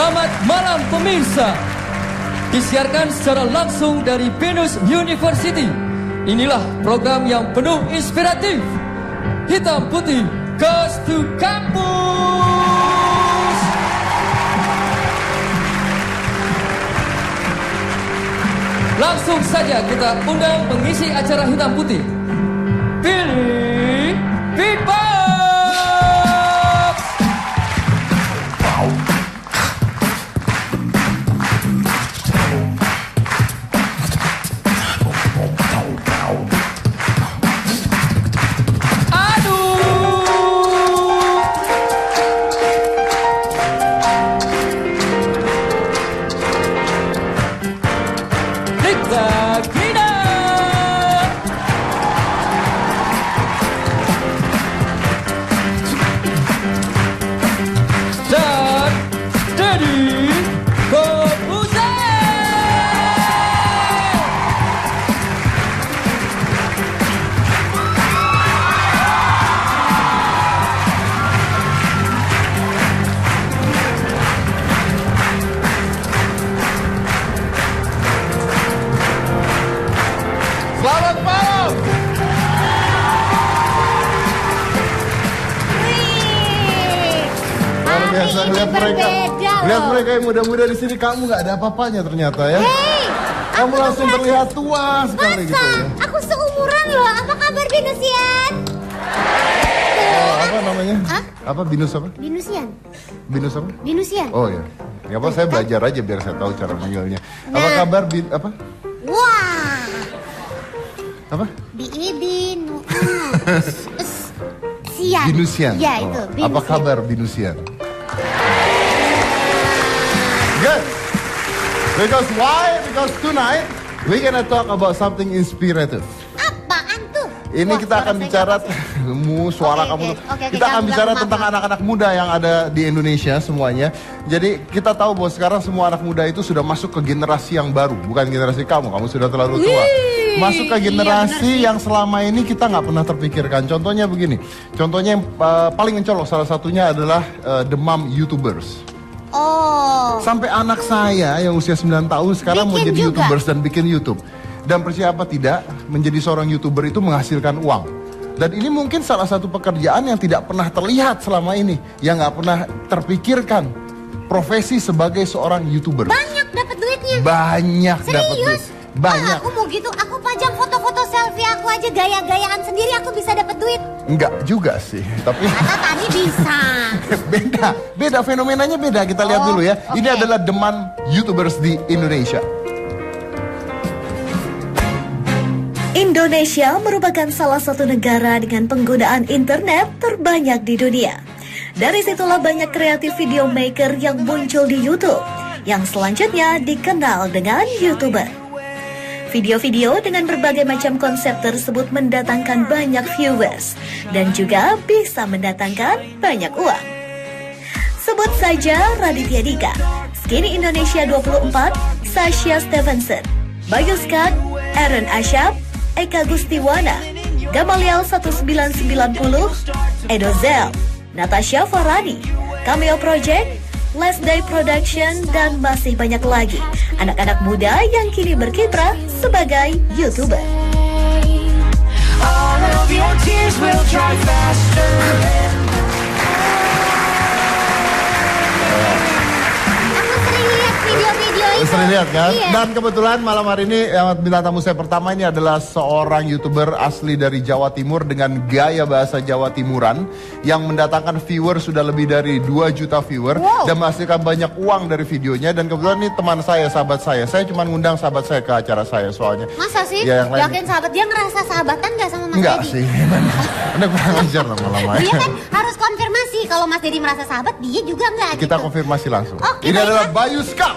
Selamat malam pemirsa. Disiarkan secara langsung dari Binus University. Inilah program yang penuh inspiratif. Hitam Putih Goes to Campus. Langsung saja kita undang pengisi acara Hitam Putih, Billy Beatbox. Selamat malam. Luar biasa lihat mereka. Lihat mereka yang muda-muda di sini, kamu nggak ada apa-apanya ternyata ya. Hei, kamu langsung terlihat tua sekali gitu ya. Aku seumuran loh. Apa kabar Binusian? Apa namanya? Hah? Apa Binus apa? Binusian. Binus apa? Binusian. Oh ya. Ya apa saya belajar aja biar saya tahu cara manggilnya. Apa Nah. kabar apa? Wah. Apa? Binu. Sian. Binusian. Ya Oh, itu. apa kabar Binusian? Good. Because why? Because tonight we gonna talk about something inspirative. Apaan tuh? Ini Wah, kita akan suara bicara saya suara Oke, kamu. oke, Kita akan jangan bicara bilang tentang maaf. anak-anak muda yang ada di Indonesia semuanya. Jadi kita tahu bahwa sekarang semua anak muda itu sudah masuk ke generasi yang baru, bukan generasi kamu. Kamu sudah terlalu tua. Masuk ke generasi yang selama ini kita nggak pernah terpikirkan. Contohnya begini. Contohnya yang paling mencolok salah satunya adalah demam YouTubers. Oh. Sampai anak saya yang usia 9 tahun sekarang mau Bikin jadi juga. YouTubers dan bikin YouTube. Dan percaya apa tidak, menjadi seorang YouTuber itu menghasilkan uang. Dan ini mungkin salah satu pekerjaan yang tidak pernah terlihat selama ini, yang nggak pernah terpikirkan. Profesi sebagai seorang YouTuber. Banyak dapat duitnya. Banyak dapat duit. Serius? Banyak. Aku mau gitu. Aku pajang foto-foto selfie aku aja gaya-gayaan sendiri. Aku bisa dapat duit. Enggak juga sih, tapi Kata tadi bisa. beda fenomenanya beda. Kita lihat dulu ya. Ini oke. adalah demand YouTubers di Indonesia. Indonesia merupakan salah satu negara dengan penggunaan internet terbanyak di dunia. Dari situlah banyak kreatif video maker yang muncul di YouTube, yang selanjutnya dikenal dengan YouTuber. Video-video dengan berbagai macam konsep tersebut mendatangkan banyak viewers dan juga bisa mendatangkan banyak uang. Sebut saja Raditya Dika, Skinny Indonesia 24, Sasha Stevenson, Bayu Scott, Aaron Asyap, Eka Gustiwana, Gamaliel 1990, Edo Zel, Natasha Farhadi, Cameo Project, Last Day Production, dan masih banyak lagi anak-anak muda yang kini berkiprah sebagai YouTuber. All of your tears will dry faster. Aku sering lihat video-video itu. Sering lihat kan? Iya. Dan kebetulan malam hari ini bintang tamu saya pertama ini adalah seorang YouTuber asli dari Jawa Timur dengan gaya bahasa Jawa Timuran yang mendatangkan viewer sudah lebih dari 2 juta viewer dan menghasilkan banyak uang dari videonya. Dan kebetulan ini teman saya, sahabat saya. Saya cuma ngundang sahabat saya ke acara saya soalnya. Masa sih? Ya, yang lain- Yakin sahabat dia ngerasa sahabatan gak sama Mas Enggak Dedi? sih, Anda kurang ajar lama-lama. Dia kan harus konfirmasi kalau Mas Dedi merasa sahabat, dia juga enggak Kita gitu. konfirmasi langsung. Oke, Ini baiklah. adalah Bayu Scott.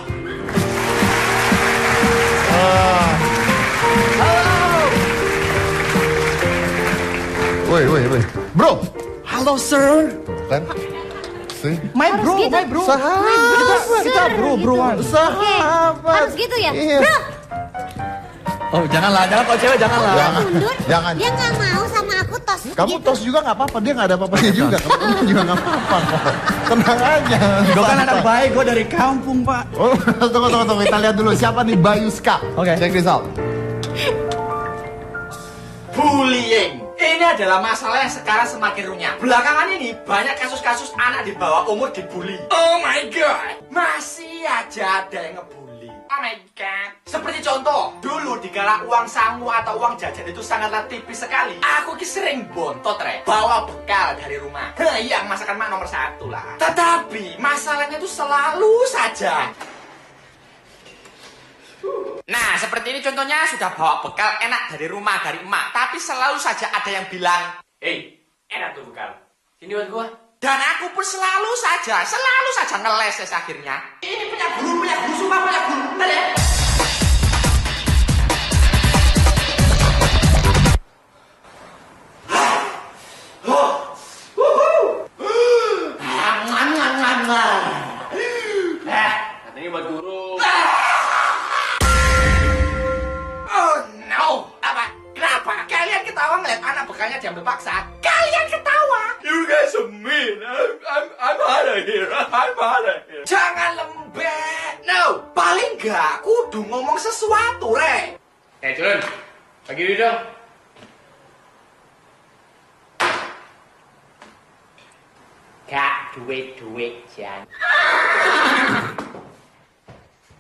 Woi, bro, Halo sir, kan? See? my Harus bro, gitu. my bro. Sahabat. Kita bro-broan. Sahabat. Harus gitu ya? Iya. Bro, Oh janganlah, jangan kalau cewek janganlah. Jangan. mundur. Jangan. Dia nggak mau sama aku tos. Kamu gitu. tos juga nggak apa-apa, dia nggak ada apa-apanya juga. Kamu juga nggak apa-apa kok. Tenang aja. Gue kan anak baik, gue dari kampung, Pak. Oh, tunggu. Kita lihat dulu siapa nih Bayu Ska. Oke. Check this out. Bullying. Ini adalah masalah yang sekarang semakin runyam. Belakangan ini banyak kasus-kasus anak di bawah umur dibully. Oh my god. Masih aja ada yang ngebully. Oh my god. Seperti contoh, dulu dikala uang sangu atau uang jajan itu sangatlah tipis sekali. Aku sering bontot bawa bekal dari rumah. Yang masakan mak nomor 1 lah. Tetapi masalahnya itu selalu saja. Nah, seperti ini contohnya sudah bawa bekal enak dari rumah, dari emak. Tapi selalu saja ada yang bilang, "Hei, enak tuh bekal. Sini buat gua." Dan aku pun selalu saja ngeles akhirnya. Ini punya guru, suka punya guru. Bentar ya. Katanya buat guru. Bekalnya diambil paksa. Kalian ketawa. You guys are mean. I'm out of here. Jangan lembek. No. Paling gak kudu ngomong sesuatu, Re. Jun. Bagi duit dong. Gak duit, Jan.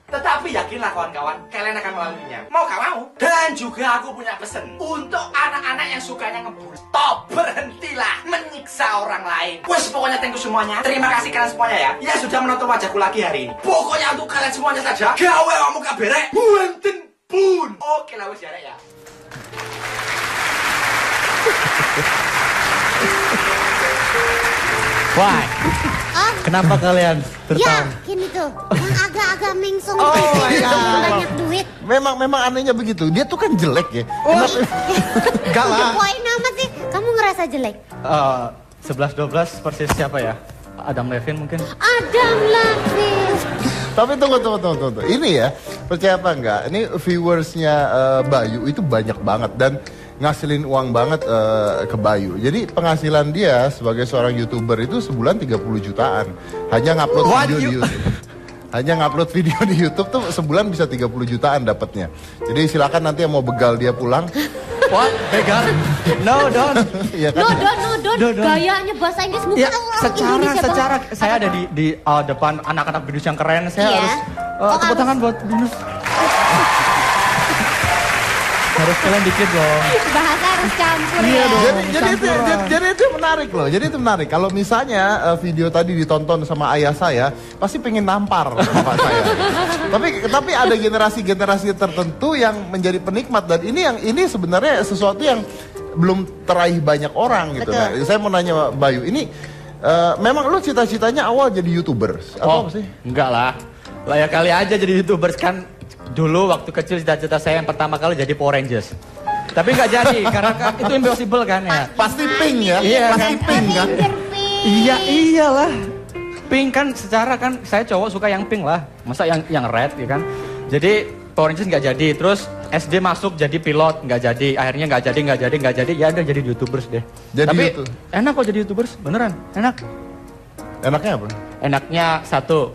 Tetapi yakinlah kawan-kawan, kalian akan melaluinya. Mau gak mau? Dan juga aku punya pesan untuk anak-anak yang sukanya ngebully. Stop, berhentilah menyiksa orang lain. Wes, pokoknya thank you semuanya. Terima kasih kalian semuanya ya. Ya sudah menonton wajahku lagi hari ini. Pokoknya untuk kalian semuanya saja. Gawe kamu kaberek. Buanten pun. Oke lah wes ya. Why? Kenapa kalian Ya, tertawa? gini tuh, yang agak-agak mengsong Oh gitu, my yang God. banyak duit. Memang anehnya begitu. Dia tuh kan jelek ya. Enggak lah. Poin amat sih, kamu ngerasa jelek? 11-12 persis siapa ya? Adam Levine mungkin? Adam Levine. Tapi tunggu. Ini ya, percaya apa enggak? Ini viewersnya Bayu itu banyak banget dan ngasilin uang banget ke Bayu. Jadi penghasilan dia sebagai seorang YouTuber itu sebulan 30 jutaan. Hanya ngupload video di YouTube. Hanya ngupload video di YouTube tuh sebulan bisa 30 jutaan dapatnya. Jadi silakan nanti yang mau begal dia pulang. What? Begal? No, don't. Iya kan? No, don't. Gayanya bahasa Inggris bukan Ya, orang Indonesia secara banget. saya ada di depan anak-anak binus yang keren. Saya Iya. harus tepuk tangan buat binus. Harus kalian dikit dong. Bahasa harus campur Iya ya. dong. Jadi itu menarik loh. Jadi itu menarik. Kalau misalnya video tadi ditonton sama ayah saya, pasti pengen nampar bapak saya. Tapi ada generasi tertentu yang menjadi penikmat dan ini sebenarnya sesuatu yang belum teraih banyak orang gitu. Nah, saya mau nanya Bayu, ini memang lu cita-citanya awal jadi YouTuber atau apa sih? Enggak lah. Layak kali aja jadi YouTubers kan. Dulu waktu kecil cita-cita saya yang pertama kali jadi Power Rangers. Tapi nggak jadi karena kan itu impossible kan ya. Pasti pink ya? Iya, Pasti pink kan? Iya iyalah. Pink kan secara kan saya cowok suka yang pink lah. Masa yang red ya kan. Jadi Power Rangers nggak jadi. Terus SD masuk jadi pilot nggak jadi. Akhirnya nggak jadi. Ya udah jadi YouTubers deh. Jadi Tapi YouTube. enak kok jadi YouTubers beneran enak. Enaknya apa? Enaknya satu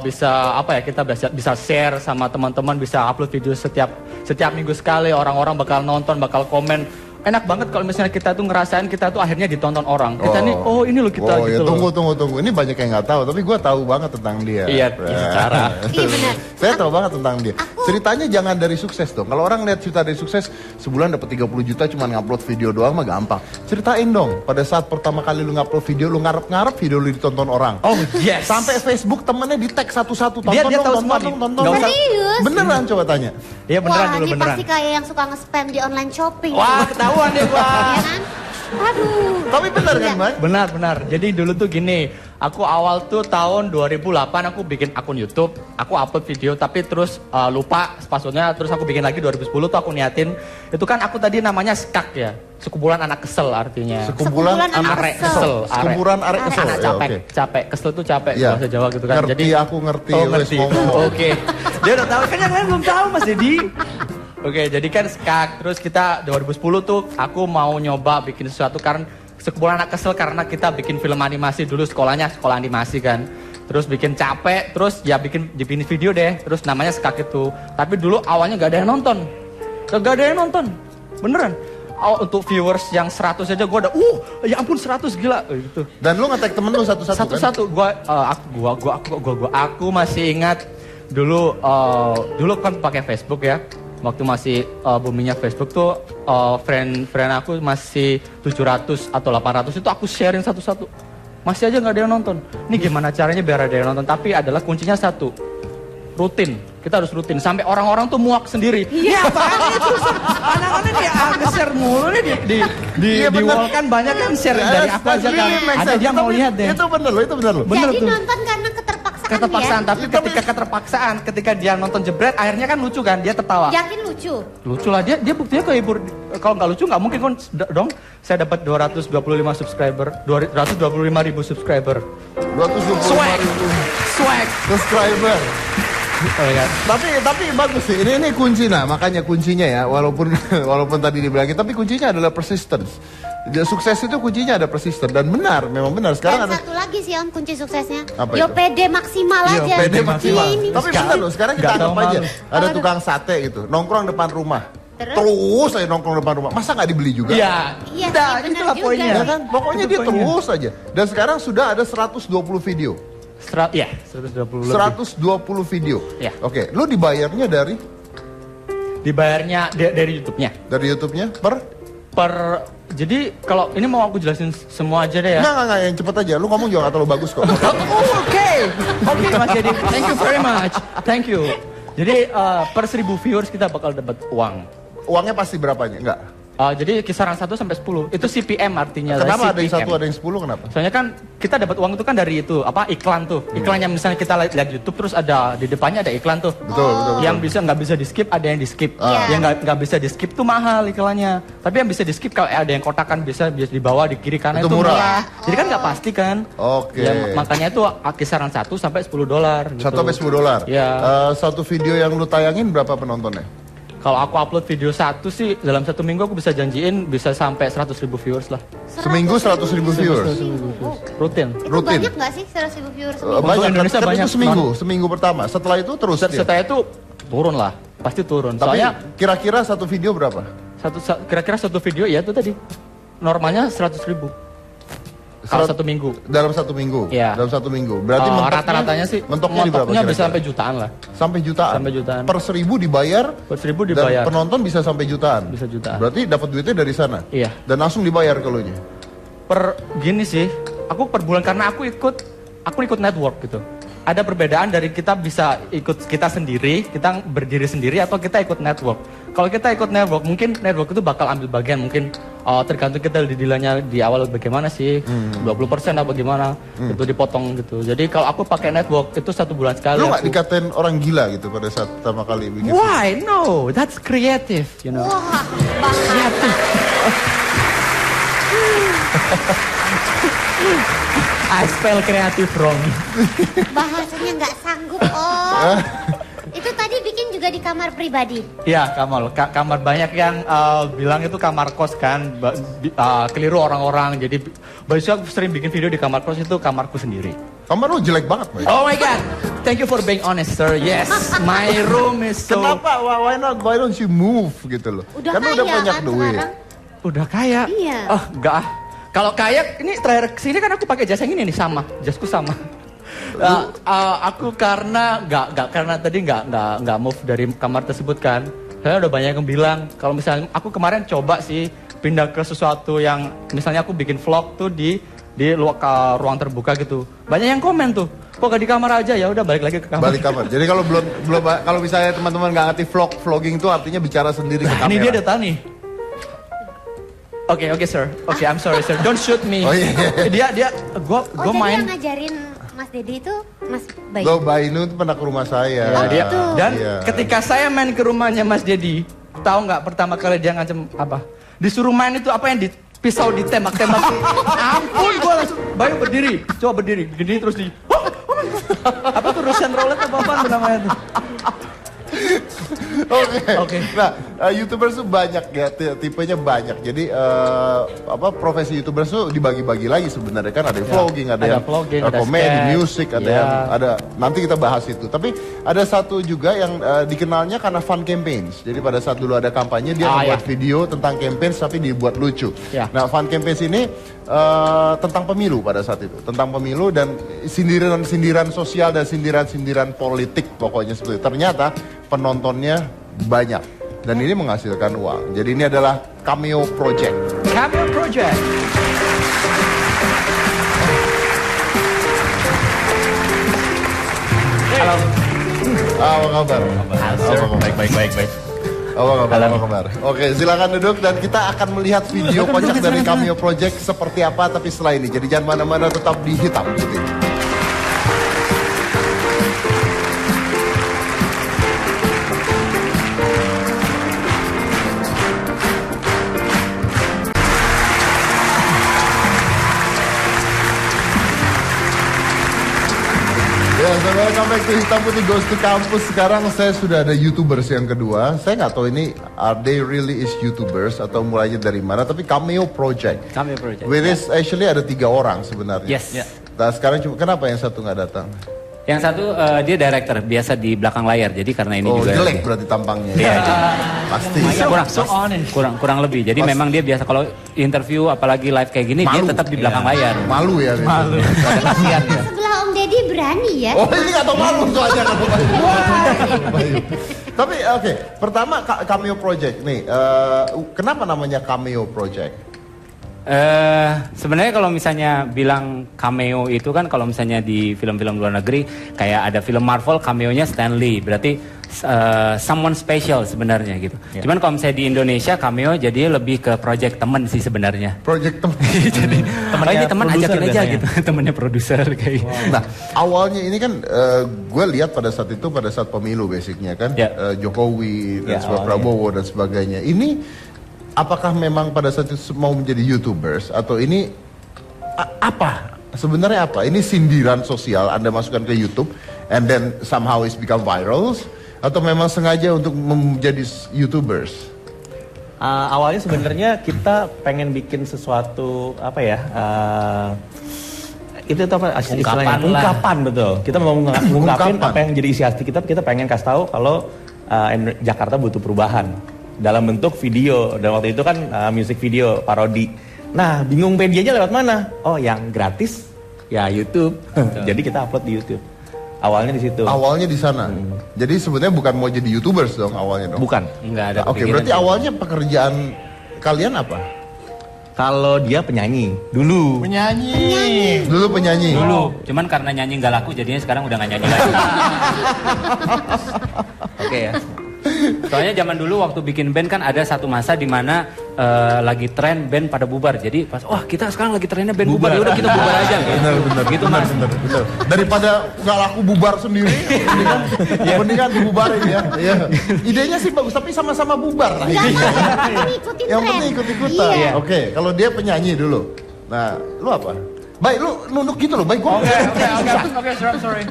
bisa apa ya, kita bisa share sama teman-teman, bisa upload video setiap minggu sekali, orang-orang bakal nonton, bakal komen. Enak banget kalau misalnya kita tuh ngerasain kita tuh akhirnya ditonton orang. Kita nih, ini loh kita gitu ya, loh. Tunggu. Ini banyak yang nggak tahu, tapi gue tahu banget tentang dia. Iya, secara. Iya benar. Saya tahu banget tentang dia. Ceritanya jangan dari sukses dong. Kalau orang lihat cerita dari sukses, sebulan dapat 30 juta cuma ngupload video doang mah gampang. Ceritain dong, pada saat pertama kali lu ngupload video, lu ngarep-ngarep video lu ditonton orang. Oh yes. Sampai Facebook temennya di tag satu-satu, tonton Dia tahu dong, semua tonton. nggak usah. Serius? Beneran coba tanya. Iya beneran Wah, dulu ini beneran. pasti kayak yang suka nge-spam di online shopping. Wah ketahuan deh gua. Ya kan? Aduh. Tapi bener kan, Iya. Bang? Benar. Jadi dulu tuh gini, aku awal tuh tahun 2008 aku bikin akun YouTube, aku upload video tapi terus lupa passwordnya, terus aku bikin lagi 2010 tuh aku niatin. Itu kan aku tadi namanya SKAK ya, sekumpulan anak kesel artinya. Sekumpulan anak Arek kesel. kesel, Sekumpulan arek kesel. Anak Ya, capek, oke. capek, kesel tuh capek Iya. bahasa Jawa gitu kan. Ngerti, Jadi aku ngerti, Oh, wes ngerti. ngomong. Oke. Dia udah tahu kan yang lain belum tahu Mas Dedi. Oke, jadi kan SKAK terus kita 2010 tuh aku mau nyoba bikin sesuatu karena sekumpulan anak kesel karena kita bikin film animasi dulu sekolahnya sekolah animasi kan. Terus bikin capek, terus ya bikin video deh, terus namanya Skak itu. Tapi dulu awalnya gak ada yang nonton. Gak ada yang nonton, beneran. Untuk viewers yang 100 aja gue udah, ya ampun 100 gila gitu. Dan lu nge-tag temen lu satu-satu kan? Satu-satu, aku masih ingat dulu kan pakai Facebook ya. Waktu masih boomingnya Facebook tuh friend aku masih 700 atau 800 itu aku sharing satu-satu. Masih aja nggak ada yang nonton. Ini gimana caranya biar ada yang nonton? Tapi adalah kuncinya satu, rutin. Kita harus rutin sampai orang-orang tuh muak sendiri. Iya, apaan itu? Anak-anak nih nge-share mulu nih di wall kan banyak kan share dari aku aja kan. Ada dia mau lihat deh. Itu bener loh. Jadi nonton karena keterpaksaan ya? Tapi ketika dia nonton Jebret akhirnya kan lucu kan, dia tertawa. Yakin lucu? Lucu lah, dia buktinya kehibur. Kalau nggak lucu nggak mungkin kan dong saya dapat 225 subscriber, 225.000 subscriber. 225.000 Swag subscriber. Oh, ya. Tapi bagus sih. Ini kunci, nah makanya kuncinya ya, walaupun tadi dibilangin, tapi kuncinya adalah persistence. Sukses itu kuncinya ada persisten, dan memang benar. Sekarang dan ada satu lagi sih Om kunci suksesnya. Apa Yo itu? pede maksimal Yo, aja. pede maksimal. Ini. Tapi benar loh, sekarang kita anggap aja ada tukang sate gitu, nongkrong depan rumah. Terus aja nongkrong depan rumah. Masa nggak dibeli juga? Iya. Iya, Nah, benar itulah juga. poinnya. Ya kan? Pokoknya Itu dia poinnya. terus aja. Dan sekarang sudah ada 120 video. 120 lebih. 120 video. Ya. Oke, lu dibayarnya dari Dibayarnya dari YouTube-nya. Dari YouTube-nya Jadi kalau ini mau aku jelasin semua aja deh ya. Enggak, yang cepet aja. Lu ngomong juga gak terlalu bagus kok. Oke Mas Jadi, thank you very much. Thank you. Jadi per 1000 viewers kita bakal dapat uang. Uangnya pasti berapanya? Enggak. Jadi kisaran 1 sampai 10. Itu CPM artinya. Kenapa ada yang CPM. 1, ada yang 10, kenapa? Soalnya kan kita dapat uang itu kan dari itu iklan tuh. Iklannya misalnya kita lihat YouTube terus ada di depannya ada iklan tuh. Betul. Yang nggak bisa di skip ada yang di skip. Ah. Yang nggak bisa di skip tuh mahal iklannya. Tapi yang bisa di skip kalau ada yang kotakan bisa di bawah di kiri kanan Itu itu murah. murah. Jadi kan nggak pasti kan. Oke. Ya, makanya itu kisaran 1 sampai $10. Gitu. 1 sampai $10. Iya. Satu video yang lu tayangin berapa penontonnya? Kalau aku upload video satu sih dalam 1 minggu aku bisa janjiin bisa sampai 100.000 viewers lah. Seminggu 100.000 viewers. Rutin. Itu Rutin. banyak nggak sih 100.000 viewers? Banyak, Indonesia tapi banyak. itu seminggu pertama. Setelah itu terus dia? Setelah itu turun lah, pasti turun. Tapi Soalnya kira-kira satu video berapa? kira-kira satu video ya itu tadi normalnya 100.000 kalau 1 minggu. Dalam 1 minggu? Iya. Dalam 1 minggu. Berarti rata-ratanya sih mentoknya di berapa kira-kira? bisa sampai jutaan lah. Sampai jutaan? Sampai jutaan. Per 1000 dibayar? Per 1000 dibayar. Dan penonton bisa sampai jutaan? Bisa jutaan. Berarti dapat duitnya dari sana? Iya. Dan langsung dibayar ke lu nya? Gini sih, aku per bulan karena aku ikut network gitu. Ada perbedaan dari kita bisa ikut kita sendiri, kita berdiri sendiri atau kita ikut network. Kalau kita ikut network, mungkin network itu bakal ambil bagian, mungkin tergantung kita dealannya di awal bagaimana sih, 20% apa gimana, itu dipotong gitu. Jadi kalau aku pakai network itu 1 bulan sekali. Lu gak dikatain orang gila gitu pada saat pertama kali bikin? Why? No, that's creative, you know. Wah, bahaya. I spell creative wrong. Bahasanya nggak sanggup Om. Itu tadi bikin juga di kamar pribadi. Ya, kamar banyak yang bilang itu kamar kos kan, keliru orang-orang. Jadi biasanya aku sering bikin video di kamar kos itu kamarku sendiri. Kamar lu jelek banget, Mas. Oh my god, thank you for being honest, sir. Yes, my room is so. Kenapa? Why don't you move gitu loh? Udah Karena kaya udah banyak kan duit. sekarang? Udah kaya? Iya. Oh enggak ah. Kalau kaya, ini terakhir kesini kan aku pakai jas yang ini nih sama, jasku sama. Aku karena karena tadi nggak move dari kamar tersebut kan. Saya udah banyak yang bilang kalau misalnya aku kemarin coba sih pindah ke sesuatu yang misalnya aku bikin vlog tuh di ruang terbuka gitu. Banyak yang komen tuh. Kok gak di kamar aja, ya udah balik lagi ke kamar. Balik kamar. Jadi kalau misalnya teman-teman nggak ngerti vlogging itu artinya bicara sendiri ke kamera. Ini dia datang nih. Oke, sir. Oke, I'm sorry, sir. Don't shoot me. Oh, iya. Gua Jadi main. yang ngajarin Mas Dedi itu Mas Bayu. Lo Bainu itu pernah ke rumah saya. Ya, dia. gitu. Dan Iya. ketika saya main ke rumahnya Mas Dedi, tahu nggak pertama kali dia ngancem apa? Disuruh main itu apa yang di pisau ditembak-tembak. Ampun, gua langsung Bayu berdiri, coba berdiri, gini terus di. Apa tuh Russian roulette apa namanya tuh? Oke. Nah, YouTubers tuh banyak ya, tipenya banyak. Jadi profesi YouTubers tuh dibagi-bagi lagi sebenarnya kan, ada yang vlogging, ada yang vlogging, ada komedi, sketch. musik, ada yang nanti kita bahas itu. Tapi ada satu juga yang dikenalnya karena fun campaigns. Jadi pada saat dulu ada kampanye dia membuat video tentang campaigns tapi dibuat lucu. Ya. Nah, fun campaigns ini tentang pemilu pada saat itu, tentang pemilu dan sindiran-sindiran sosial dan sindiran-sindiran politik pokoknya seperti itu. Ternyata penontonnya banyak dan ini menghasilkan uang. Jadi ini adalah Cameo Project. Cameo Project. Halo. Apa kabar? Baik. Apa kabar? Oke, silakan duduk dan kita akan melihat video kocak dari Cameo Project seperti apa tapi setelah ini. Jadi jangan mana-mana, tetap di Hitam Putih. Ya, welcome back to Hitam Putih Goes to Campus. Sekarang saya sudah ada YouTubers yang kedua. Saya nggak tahu ini are they really is YouTubers atau mulainya dari mana. Tapi Cameo Project. Cameo Project. Which is actually ada 3 orang sebenarnya. Yes. Yeah. Nah sekarang cuma kenapa yang satu nggak datang? Yang satu dia director, biasa di belakang layar. Jadi karena ini juga jelek berarti tampangnya. Iya, pasti. kurang lebih. Jadi memang dia biasa kalau interview apalagi live kayak gini dia tetap di belakang layar. Malu ya. Malu. Kasihan ya. Sebelah Om Deddy berani ya. Oh ini nggak tahu malu soalnya kalau Bayu. Tapi oke, pertama Cameo Project nih. Kenapa namanya Cameo Project? Sebenarnya kalau misalnya bilang cameo itu kan kalau misalnya di film-film luar negeri kayak ada film Marvel cameonya Stan Lee, berarti someone special sebenarnya gitu. Yeah. Cuman kalau misalnya di Indonesia cameo jadi lebih ke project temen sih sebenarnya. Project temen. Jadi ini teman ajakin aja biasanya. gitu, temennya produser kayak gitu. Nah, awalnya ini kan gue lihat pada saat pemilu basicnya kan, Jokowi dan Prabowo dan sebagainya. Ini apakah memang pada saat itu mau menjadi YouTubers atau ini apa? Sebenarnya apa? Ini sindiran sosial Anda masukkan ke YouTube and then somehow it's become viral atau memang sengaja untuk menjadi YouTubers? Awalnya sebenarnya kita pengen bikin sesuatu apa ya? Itu apa istilahnya? Ungkapan betul. Kita mau ngungkapin apa yang jadi isi hati kita. Kita pengen kasih tahu kalau Jakarta butuh perubahan dalam bentuk video. Dan waktu itu kan music video parodi. Nah, bingung medianya lewat mana? Oh, yang gratis ya YouTube. Jadi kita upload di YouTube. Awalnya di situ. Awalnya di sana. Jadi sebenarnya bukan mau jadi YouTubers dong awalnya dong. Bukan. Enggak ada. Oke, berarti awalnya pekerjaan kalian apa? Kalau dia penyanyi dulu. Dulu penyanyi. Cuman karena nyanyi nggak laku jadinya sekarang udah nggak nyanyi lagi. Oke ya. Soalnya zaman dulu waktu bikin band kan ada satu masa di mana lagi tren band pada bubar. Jadi pas kita sekarang lagi trennya band bubar, ya udah kita bubar aja. Benar. Gitu Mas. Betul. Daripada nggak laku bubar sendiri, mendingan dibubarin ya. Iya. Idenya sih bagus, tapi sama-sama bubar lah. Ikutin Yang tren. penting ikut-ikutan. Iya. Oke, kalau dia penyanyi dulu. Nah, lu apa? Baik, lu nunduk gitu loh, baik. Oke, sorry.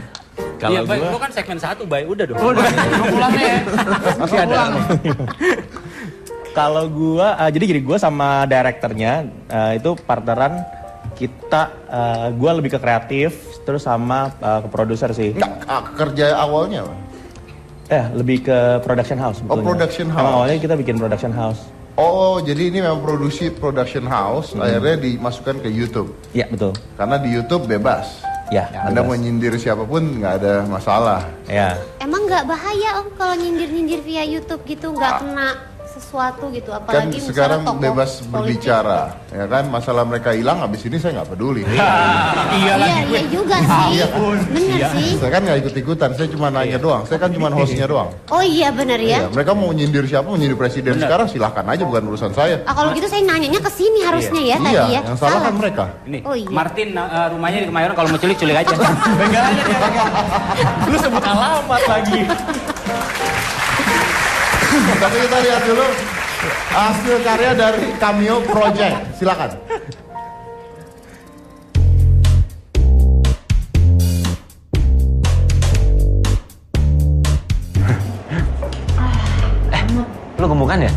Iya, baik, lu kan segmen 1, baik, udah dong. Udah, pulangnya ya. Masih ada. Kalau gua, jadi gua sama direkturnya itu partneran kita. Gua lebih ke kreatif, terus sama ke produser sih. Nggak, kerja awalnya apa? Lebih ke production house. Oh, production house. Emang awalnya kita bikin production house. Oh, jadi ini memang produksi production house, akhirnya dimasukkan ke YouTube. Iya, betul. Karena di YouTube bebas. Ya, Anda mau nyindir siapapun nggak ada masalah. Ya. Emang nggak bahaya Om kalau nyindir-nyindir via YouTube gitu nggak kena sesuatu gitu, Kan apalagi sekarang misalnya tokoh bebas politik. berbicara, ya kan? Masalah mereka hilang, habis ini saya nggak peduli. Iya juga sih, bener sih. Saya kan nggak ikut-ikutan, saya cuma nanya doang. Saya kan cuma hostnya doang. Oh iya bener ya. Iya, mereka mau nyindir siapa, mau nyindir presiden sekarang silahkan aja, bukan urusan saya. Kalau gitu saya nanyanya ke sini harusnya ya tadi ya. Yang salah kan mereka. Ini, Oh iya. Martin rumahnya di Kemayoran, kalau mau culik aja. Pegang aja dia. Lu sebut alamat lagi. Tapi kita lihat dulu hasil karya dari Cameo Project. Silakan. Lo gemukan ya?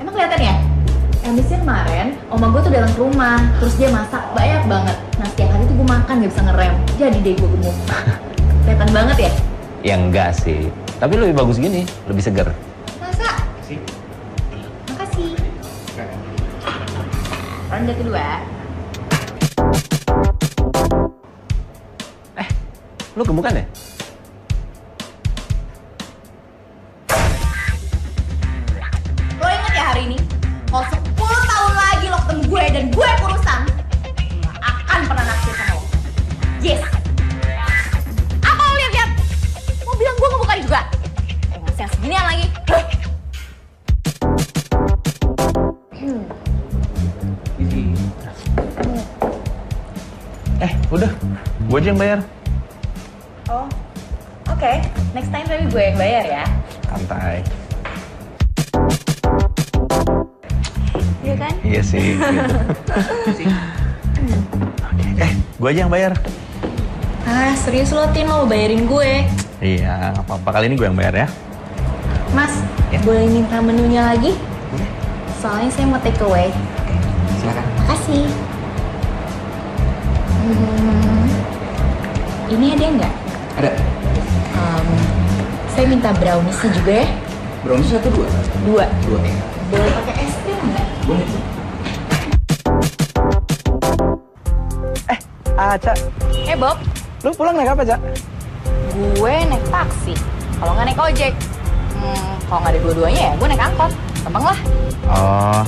Emang kelihatan ya? Habisnya kemarin, oma gue tuh datang ke rumah, terus dia masak banyak banget. Nah setiap hari tuh gue makan gak bisa ngerem, jadi deh gue gemuk. Kelihatan banget ya? Ya enggak sih. Tapi lebih bagus gini, lebih seger. Masa? Makasih. Ronde kedua. Lo gemukan ya? Lo inget ya hari ini? Kalau 10 tahun lagi lo ketemu gue dan gue kurusan, gak akan pernah naksir sama lo. Yes. Apa lo lihat-lihat? Mau bilang gue ngebukain juga? Masih yang seginian lagi. Udah. Gue aja yang bayar. Oh, oke. Next time tapi gue yang bayar ya. Santai. Iya kan? Iya sih. Gitu. Gue aja yang bayar. Ah, serius lo, Tin, lo mau bayarin gue. Iya, nggak apa-apa. Kali ini gue yang bayar ya. Mas, boleh minta menunya lagi? Soalnya saya mau take away. Silakan. Makasih. Ini ada nggak? Ada. Saya minta brownies juga ya. Brownies 1, 2? 2. 2. Boleh pakai es krim nggak? Boleh. Aca, Bob, lu pulang naik apa, Cak? gue naik taksi. Kalau nggak naik ojek. Kalau nggak ada dua-duanya ya gue naik angkot. Gampang lah. Oh,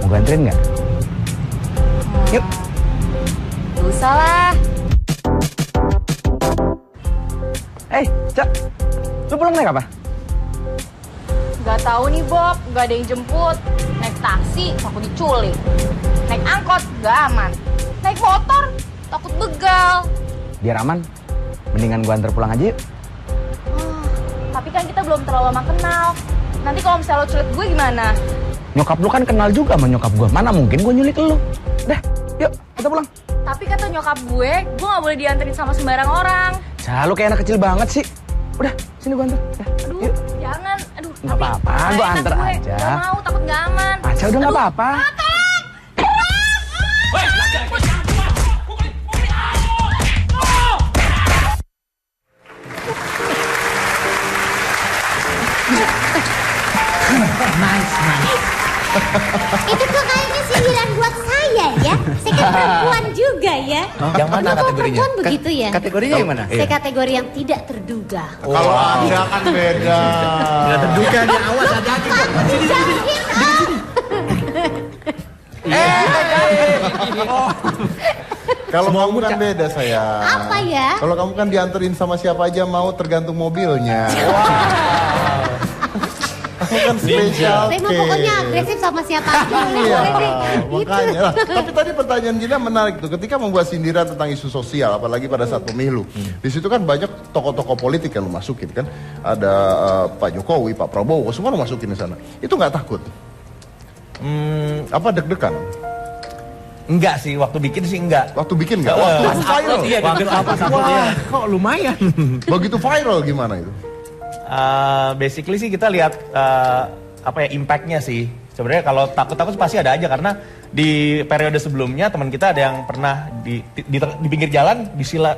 mau gue anterin nggak? Yuk. Gak usah lah. Cak, lu pulang naik apa? Gak tahu nih Bob, gak ada yang jemput. Naik taksi, takut diculik. Naik angkot, gak aman. Naik motor, takut begal. Biar aman, mendingan gue anter pulang aja yuk. Tapi kan kita belum terlalu lama kenal. Nanti kalau misalnya lo culik gue gimana? Nyokap lu kan kenal juga sama nyokap gue. Mana mungkin gue nyulik lu. Dah, yuk kita pulang. Tapi kata nyokap gue gak boleh dianterin sama sembarang orang. Cak, lu kayak anak kecil banget sih. Udah, sini gue anter. Aduh, Yuk. jangan. Aduh, Nggak apa-apa, gue anter aja. Gak mau, takut gak aman. Aca udah nggak apa-apa. Nice. Itu kok kayaknya sindiran buat saya ya. Saya kan perempuan juga ya. Yang mana Kalau kategorinya? perempuan begitu ya. Kategorinya yang mana? Saya kategori yang tidak terduga. Kalau Anda kan beda. Tidak terduga nih, awas hati-hati. Kamu dijauhin. Kalau kamu kan beda saya. Apa ya? Kalau kamu kan dianterin sama siapa aja mau tergantung mobilnya. Kamu kan spesial. Saya mau pokoknya agresif sama siapa aja. Iya, Boleh deh. makanya. Lah, tapi tadi pertanyaan Gina menarik tuh. Ketika membuat sindiran tentang isu sosial, apalagi pada saat pemilu, di situ kan banyak tokoh-tokoh politik yang lu masukin kan. Ada Pak Jokowi, Pak Prabowo, semua lu masukin di sana. Itu nggak takut? Apa deg-degan? Enggak sih, waktu bikin sih enggak. Waktu bikin enggak? Waktu viral? Iya, wah, kok lumayan. Begitu viral gimana itu? Basically sih kita lihat apa ya impact-nya sih. Sebenarnya kalau takut-takut pasti ada aja karena di periode sebelumnya teman kita ada yang pernah di pinggir jalan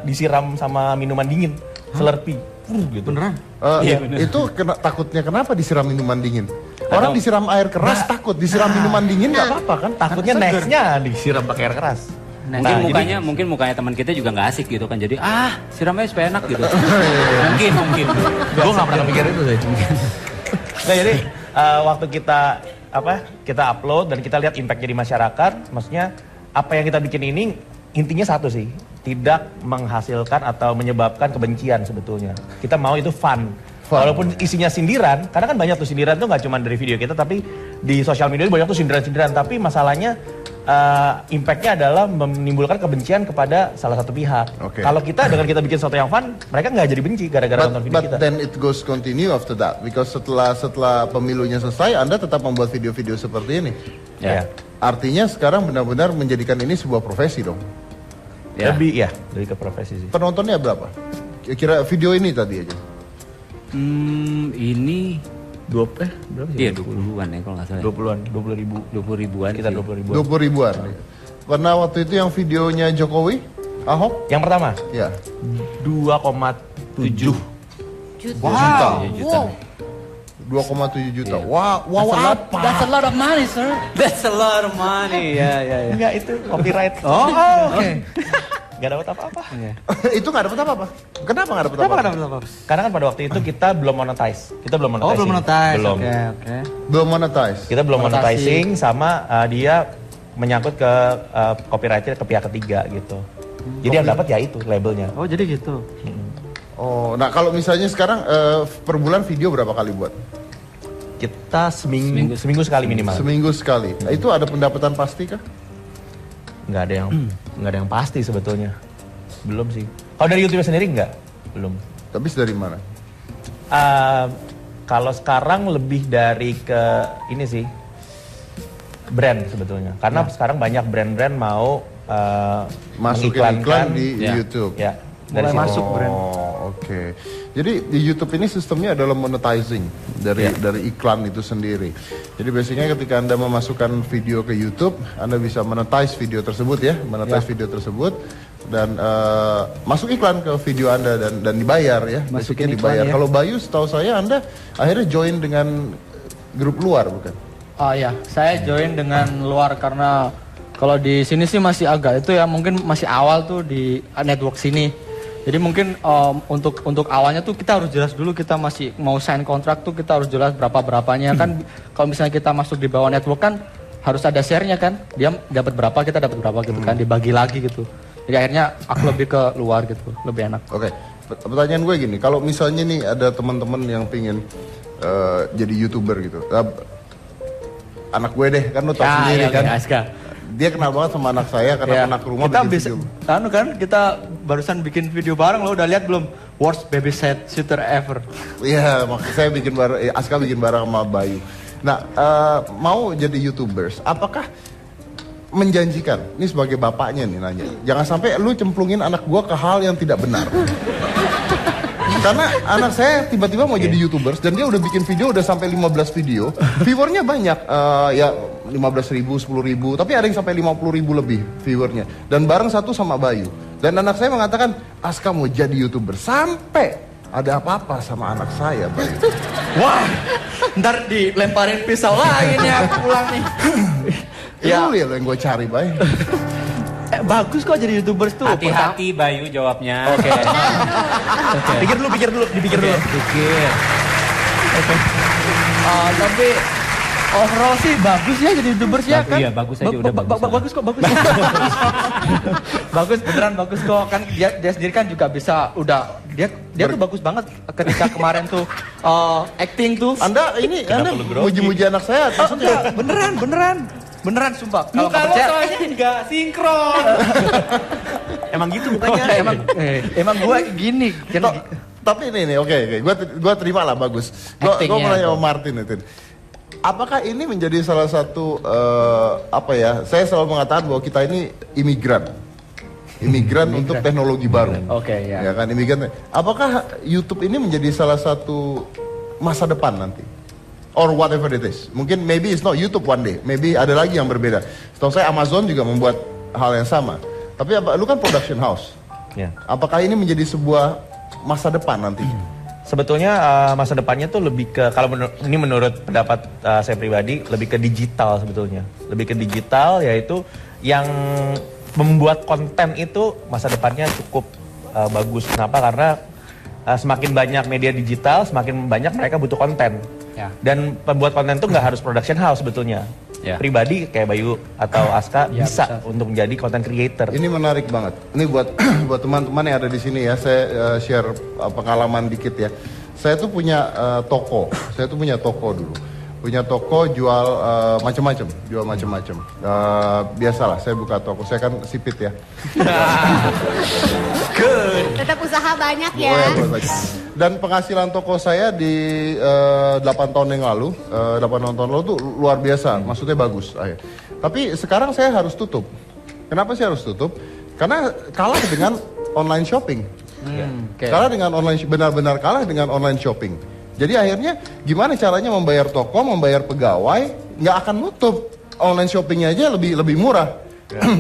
disiram sama minuman dingin, Slurpee. Gitu. Beneran? Iya. Itu takutnya kenapa disiram minuman dingin? Orang disiram air keras takut, disiram minuman dingin nggak apa-apa kan? Takutnya next-nya disiram pakai air keras. Mungkin mukanya teman kita juga nggak asik gitu kan, jadi siram aja supaya enak gitu. mungkin. Gue nggak pernah mikir itu sih. Nah jadi waktu kita upload dan kita lihat impactnya di masyarakat, maksudnya apa yang kita bikin ini intinya satu sih, tidak menghasilkan atau menyebabkan kebencian sebetulnya. Kita mau itu fun. Walaupun isinya sindiran, karena kan banyak tuh sindiran tuh nggak cuma dari video kita, tapi di sosial media banyak tuh sindiran-sindiran. Tapi masalahnya impactnya adalah menimbulkan kebencian kepada salah satu pihak. Okay. Kalau kita dengan kita bikin sesuatu yang fun, mereka nggak jadi benci gara-gara nonton video kita. But then it goes continue after that, because setelah pemilunya selesai, Anda tetap membuat video-video seperti ini. Ya. Artinya sekarang benar-benar menjadikan ini sebuah profesi dong. Lebih ke profesi sih. Penontonnya berapa? Kira video ini tadi aja. Ini berapa sih? Iya 20-an ya kalau nggak salah. 20-an, 20 ribu. 20 ribuan. Kita sih. 20 ribuan. 20 ribuan. Pernah waktu itu yang videonya Jokowi, Ahok? Yang pertama? Ya. 2,7 juta. Juta. 2,7 juta. Iya. Wow, apa? That's a lot of money, sir. That's a lot of money. Ya. Enggak, itu copyright. Oh, oke. Gak dapat apa-apa. Itu nggak dapat apa-apa. Kenapa nggak dapat apa-apa? Karena kan pada waktu itu kita belum monetize. Kita belum monetize. Oh, belum monetize. Belum. Oke. Belum monetize. Kita belum monetizing sama dia menyangkut ke copyrightnya ke pihak ketiga gitu. Jadi yang dapat ya itu labelnya. Oh, jadi gitu. Oh, nah kalau misalnya sekarang per bulan video berapa kali buat? Kita seminggu sekali minimal. Seminggu sekali. Nah, itu ada pendapatan pasti kah? Nggak ada yang pasti sebetulnya. Belum sih. Kalau dari YouTube sendiri nggak? Belum. Tapi dari mana? Kalau sekarang lebih dari ke ini sih brand sebetulnya. Karena sekarang banyak brand-brand mau masukin iklan di YouTube. Ya. Mulai masuk brand. Oke. Jadi di YouTube ini sistemnya adalah monetizing dari iklan itu sendiri. Jadi biasanya ketika Anda memasukkan video ke YouTube, Anda bisa monetize video tersebut ya, video tersebut dan masuk iklan ke video Anda dan dibayar ya. Masukin dibayar. iklan, ya. Kalau Bayu setahu saya Anda akhirnya join dengan grup luar bukan? Oh ya, saya join dengan luar karena kalau di sini sih masih agak itu ya mungkin masih awal tuh di network sini. Jadi mungkin untuk awalnya tuh kita harus jelas dulu kita masih mau sign kontrak tuh kita harus jelas berapanya kan kalau misalnya kita masuk di bawah network kan harus ada share-nya kan. Dia dapat berapa kita dapat berapa gitu kan dibagi lagi gitu. Jadi akhirnya aku lebih ke luar gitu, lebih enak. Oke. Pertanyaan gue gini, kalau misalnya nih ada teman-teman yang pingin jadi YouTuber gitu. Anak gue deh, kan lo tau sendiri kan. Aska. Dia kenal banget sama anak saya karena anak rumah kita bikin bisa, video. kan kita barusan bikin video bareng lo udah lihat belum worst babysitter ever. Iya, maksud saya bikin bareng, Aska bikin bareng sama Bayu. Nah, mau jadi YouTubers, apakah menjanjikan? Ini sebagai bapaknya nih nanya. Jangan sampai lu cemplungin anak gua ke hal yang tidak benar. Karena anak saya tiba-tiba mau jadi YouTubers dan dia udah bikin video udah sampai 15 video. Viewernya banyak, ya 15.000, 10.000, tapi ada yang sampai 50.000 lebih viewernya. Dan bareng satu sama Bayu. Dan anak saya mengatakan, Aska mau jadi YouTuber sampai ada apa-apa sama anak saya, Bayu. Wah, ntar dilemparin pisau lagi nih aku pulang nih. Ya, lu ya yang gue cari, Bayu. Bagus kok jadi YouTubers tuh. Hati-hati Bayu jawabnya. Oke. Pikir dulu. Pikir. Tapi overall sih bagus ya jadi YouTubers ya kan? Iya, bagus aja udah bagus. Bagus kok, bagus. Bagus beneran bagus kok kan dia sendiri kan juga bisa udah dia tuh bagus banget ketika kemarin tuh acting tuh. Anda muji-muji anak saya Enggak, beneran sumpah. Kalau nggak percaya soalnya nggak sinkron. Emang gitu mukanya. emang gue gini. Tapi ini oke. Gue terima lah bagus. Gue mau nanya sama Martin itu. Apakah ini menjadi salah satu saya selalu mengatakan bahwa kita ini imigran untuk teknologi baru. Oke, ya. Ya kan imigran. Apakah YouTube ini menjadi salah satu masa depan nanti? Or whatever it is. Mungkin maybe it's not YouTube one day. Maybe ada lagi yang berbeda. Setahu saya Amazon juga membuat hal yang sama. Tapi lu kan production house. Ya. Apakah ini menjadi sebuah masa depan nanti? Sebetulnya masa depannya tuh lebih ke, kalau ini menurut pendapat saya pribadi, lebih ke digital sebetulnya. Lebih ke digital, yaitu yang membuat konten itu masa depannya cukup bagus. Kenapa? Karena semakin banyak media digital, semakin banyak mereka butuh konten. Ya. Dan pembuat konten itu nggak harus production house sebetulnya. Ya. Pribadi kayak Bayu atau Aska bisa untuk menjadi content creator. Ini menarik banget. Ini buat teman-teman yang ada di sini ya, saya share pengalaman dikit ya. Saya tuh punya toko. Saya tuh punya toko dulu. Punya toko jual macam-macam, biasalah saya buka toko. Saya kan sipit ya. Good. Tetap usaha banyak ya. Dan penghasilan toko saya di 8 tahun yang lalu, 8 tahun lalu tuh luar biasa, maksudnya bagus. Tapi sekarang saya harus tutup. Kenapa sih harus tutup? Karena kalah dengan online shopping. Kalah dengan online, benar-benar kalah dengan online shopping. Jadi akhirnya gimana caranya membayar toko, membayar pegawai, nggak akan nutup. Online shoppingnya aja lebih murah.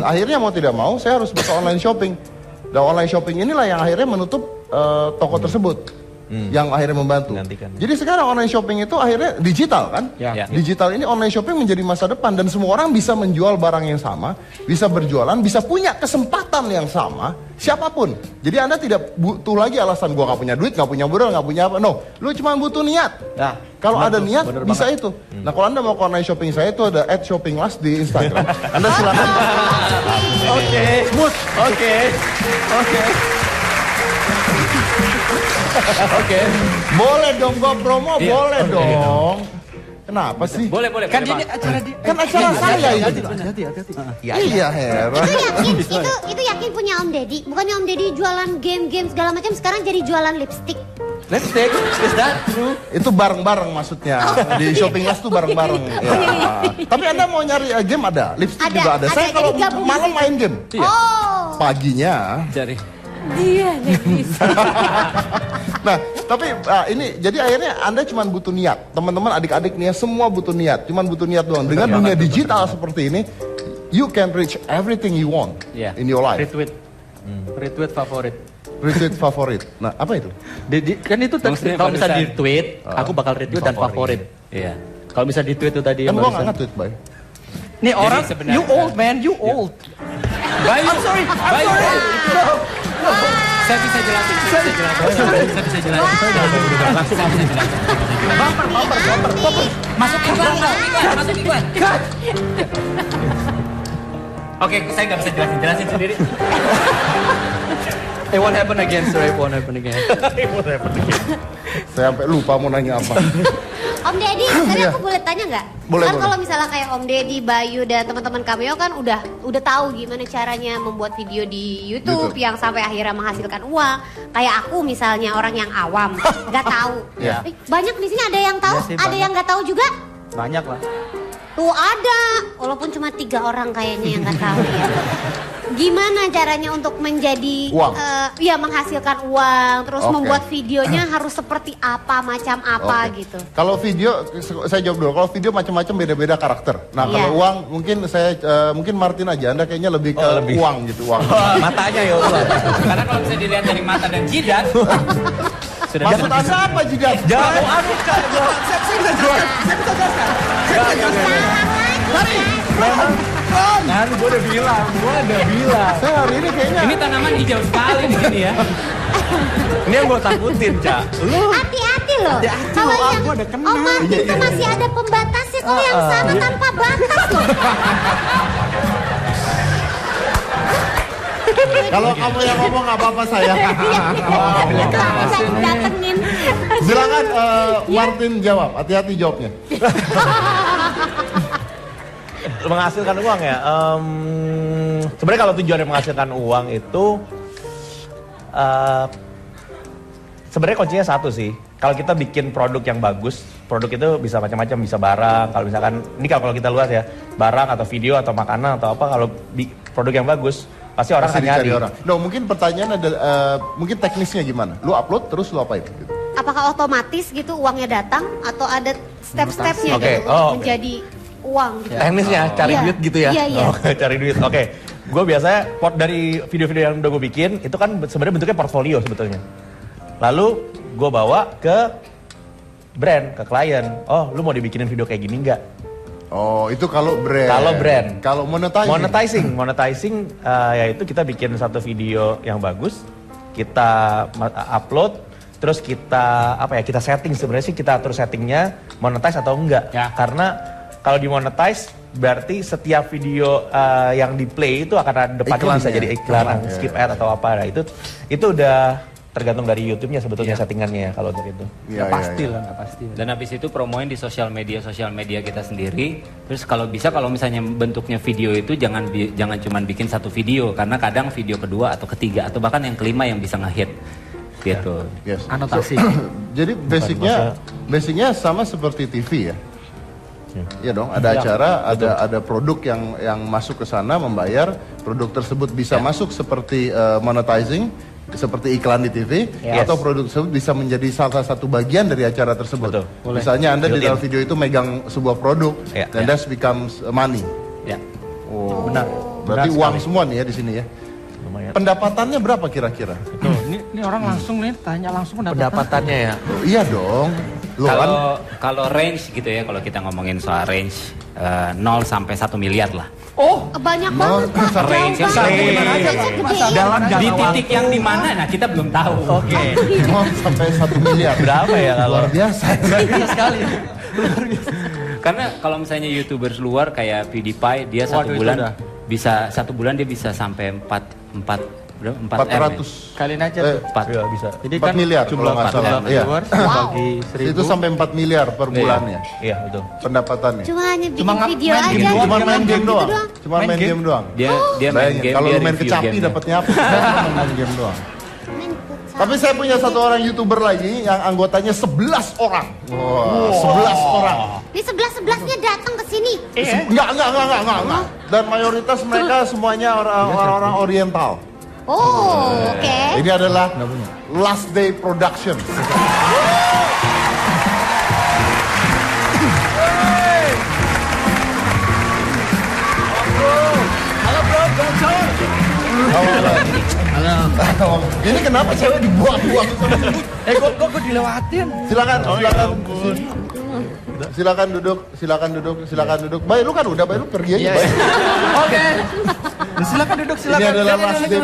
Akhirnya mau tidak mau saya harus buka online shopping. Dan online shopping inilah yang akhirnya menutup toko tersebut. Yang akhirnya membantu. Jadi sekarang online shopping itu akhirnya digital kan? Ya. Digital ini online shopping menjadi masa depan dan semua orang bisa menjual barang yang sama, bisa berjualan, bisa punya kesempatan yang sama, siapapun. Jadi Anda tidak butuh lagi alasan gua nggak punya duit, nggak punya modal, nggak punya apa. No, lu cuma butuh niat. Nah, kalau ada niat bisa itu. Nah, kalau Anda mau ke online shopping saya itu ada @shoppinglast di Instagram. Anda silakan. Oke. Oke. Boleh dong gua promo, boleh dong. Kenapa sih? Boleh. Kan ini acara di Kan acara saya ini. hati-hati. Iya, heran. Itu yakin punya Om Deddy. Bukannya Om Deddy jualan game-game segala macam, sekarang jadi jualan lipstick. Lipstick, is that true? Itu bareng-bareng maksudnya. Di Shoppinglast tuh bareng-bareng. Ya. Tapi Anda mau nyari game ada, lipstick juga ada. Saya kalau malam main game. Oh. Paginya. Cari. Dia bisa. Nah, tapi ini jadi akhirnya Anda cuma butuh niat. Teman-teman, adik-adik nih semua butuh niat. Cuma butuh niat doang. Dengan dunia digital seperti ini, you can reach everything you want in your life. Retweet favorit. Retweet favorit. Nah, apa itu? Kan itu kalau bisa di tweet, aku bakal retweet dan favorit. Iya. Kalau bisa di tweet itu tadi. Kan gua nggak nge-tweet, Bay. Nih orang, sebenarnya- you old man, you old. Bayu. I'm sorry. Saya bisa jelasin. Langsung bisa jelasin. Bumper. Masuk iklan. Oke, saya nggak bisa jelasin sendiri. It won't happen again, sir. It won't happen again. Saya sampai lupa mau nanya apa. Om Deddy, tadi aku boleh tanya nggak? Boleh, Kan boleh. kalau misalnya kayak Om Deddy, Bayu dan teman-teman Cameo kan udah tahu gimana caranya membuat video di YouTube yang sampai akhirnya menghasilkan uang. Kayak aku misalnya orang yang awam, nggak tahu. Iya. Banyak di sini ada yang tahu, Iya sih, ada banyak. yang nggak tahu juga. Banyak lah. Tuh ada, walaupun cuma 3 orang kayaknya yang nggak tahu ya. Gimana caranya untuk menjadi Uang. ya menghasilkan uang, terus Oke. membuat videonya harus seperti apa, macam apa Oke. gitu. Kalau video, saya jawab dulu. Kalau video macam-macam beda-beda karakter. Nah, Iya. kalau uang mungkin saya mungkin Martin aja. Anda kayaknya lebih ke uang gitu, uang. Matanya ya Allah. Karena kalau bisa dilihat dari mata dan jidat, sudah Maksud Anda apa jidat? Jangan. Kan gue udah bilang. Saya hari ini kayaknya ini tanaman hijau sekali di sini ya. Ini yang gue takutin, Cak. Hati-hati loh. Kalau yang Om Martin itu masih ada pembatasnya. Kalau yang sana tanpa batas loh. kalau kamu yang ngomong nggak apa-apa saya. Bisa didatengin. Silakan Martin jawab. Hati-hati jawabnya. Menghasilkan uang ya. Sebenarnya kalau tujuannya menghasilkan uang itu sebenarnya kuncinya satu sih. Kalau kita bikin produk yang bagus, produk itu bisa macam-macam, bisa barang. Kalau misalkan ini kalau kita luas ya, barang atau video atau makanan atau apa, kalau produk yang bagus pasti orang akan nyari. Orang. No, mungkin pertanyaan ada mungkin teknisnya gimana? Lu upload terus lu apain gitu. Apakah otomatis gitu uangnya datang atau ada step-stepnya Oke. gitu untuk menjadi uang gitu? Teknisnya cari Iya. duit gitu ya. Iya. Oke, cari duit. Oke. Gue biasanya dari video-video yang udah gue bikin itu kan sebenarnya bentuknya portfolio sebetulnya. Lalu gue bawa ke brand, ke klien. Oh, lu mau dibikinin video kayak gini nggak? Oh, itu kalau brand. Kalau brand. Kalau Monetizing yaitu kita bikin satu video yang bagus, kita upload, terus kita kita setting, sebenarnya sih kita atur settingnya monetize atau enggak. Ya. Karena kalau di monetize berarti setiap video yang di play itu akan ada depannya bisa jadi iklan, skip ad atau apa. Nah, itu udah tergantung dari YouTube-nya sebetulnya settingannya ya kalau untuk itu. Ya, Pasti ya. lah, nggak pasti. Dan habis itu promoin di sosial media kita sendiri. Terus kalau bisa kalau misalnya bentuknya video itu jangan cuma bikin satu video karena kadang video kedua atau ketiga atau bahkan yang kelima yang bisa ngehit gitu. Yes. Anotasi. Jadi basicnya sama seperti TV ya. Iya dong, ada acara, ada produk yang masuk ke sana membayar, produk tersebut bisa masuk seperti monetizing, seperti iklan di TV atau produk tersebut bisa menjadi salah satu bagian dari acara tersebut. Misalnya Anda di dalam video itu megang sebuah produk dan that becomes money. Ya. Oh, benar. Berarti uang semua nih ya di sini ya. Lumayan. Pendapatannya berapa kira-kira? Ini orang langsung nih tanya langsung Pendapatannya ya. Iya dong. Kalau range gitu ya, kalau kita ngomongin soal range 0 sampai 1 miliar lah. Oh, banyak banget Pak. Range yang dalam di titik yang di mana? Nah, kita belum tahu. Oke. 0 sampai 1 miliar. Berapa ya kalau? Luar biasa. sekali. Karena kalau misalnya YouTubers luar kayak PewDiePie, dia bisa satu bulan dia bisa sampai 400 Kaliin aja tuh. 4 bisa. Jadi 4 miliar jumlah kalau nggak salah. Iya. bagi 1.000. Itu sampai 4 miliar per bulannya. Iya, betul. Pendapatannya. Cuma hanya bikin video aja. Cuma main game gitu doang. Cuma main game doang. Dia main game. Kalau dia main review kecapi gamenya. dapatnya apa? Main game doang. Tapi saya punya satu orang YouTuber lagi yang anggotanya 11 orang. Wow, 11 orang. Ini 11-11-nya datang ke sini. Enggak. Dan mayoritas mereka semuanya orang-orang Oriental. Oh, oke. Ini adalah Last Day Production. Halo bro, bocor. Halo. Ini kenapa cewek dibuang-buang? Kok dilewatin? Silakan. Silakan duduk. Baik, lu kan udah, baik lu pergi aja. Baik. Oke. Silakan duduk, silakan. Ini adalah Last Day.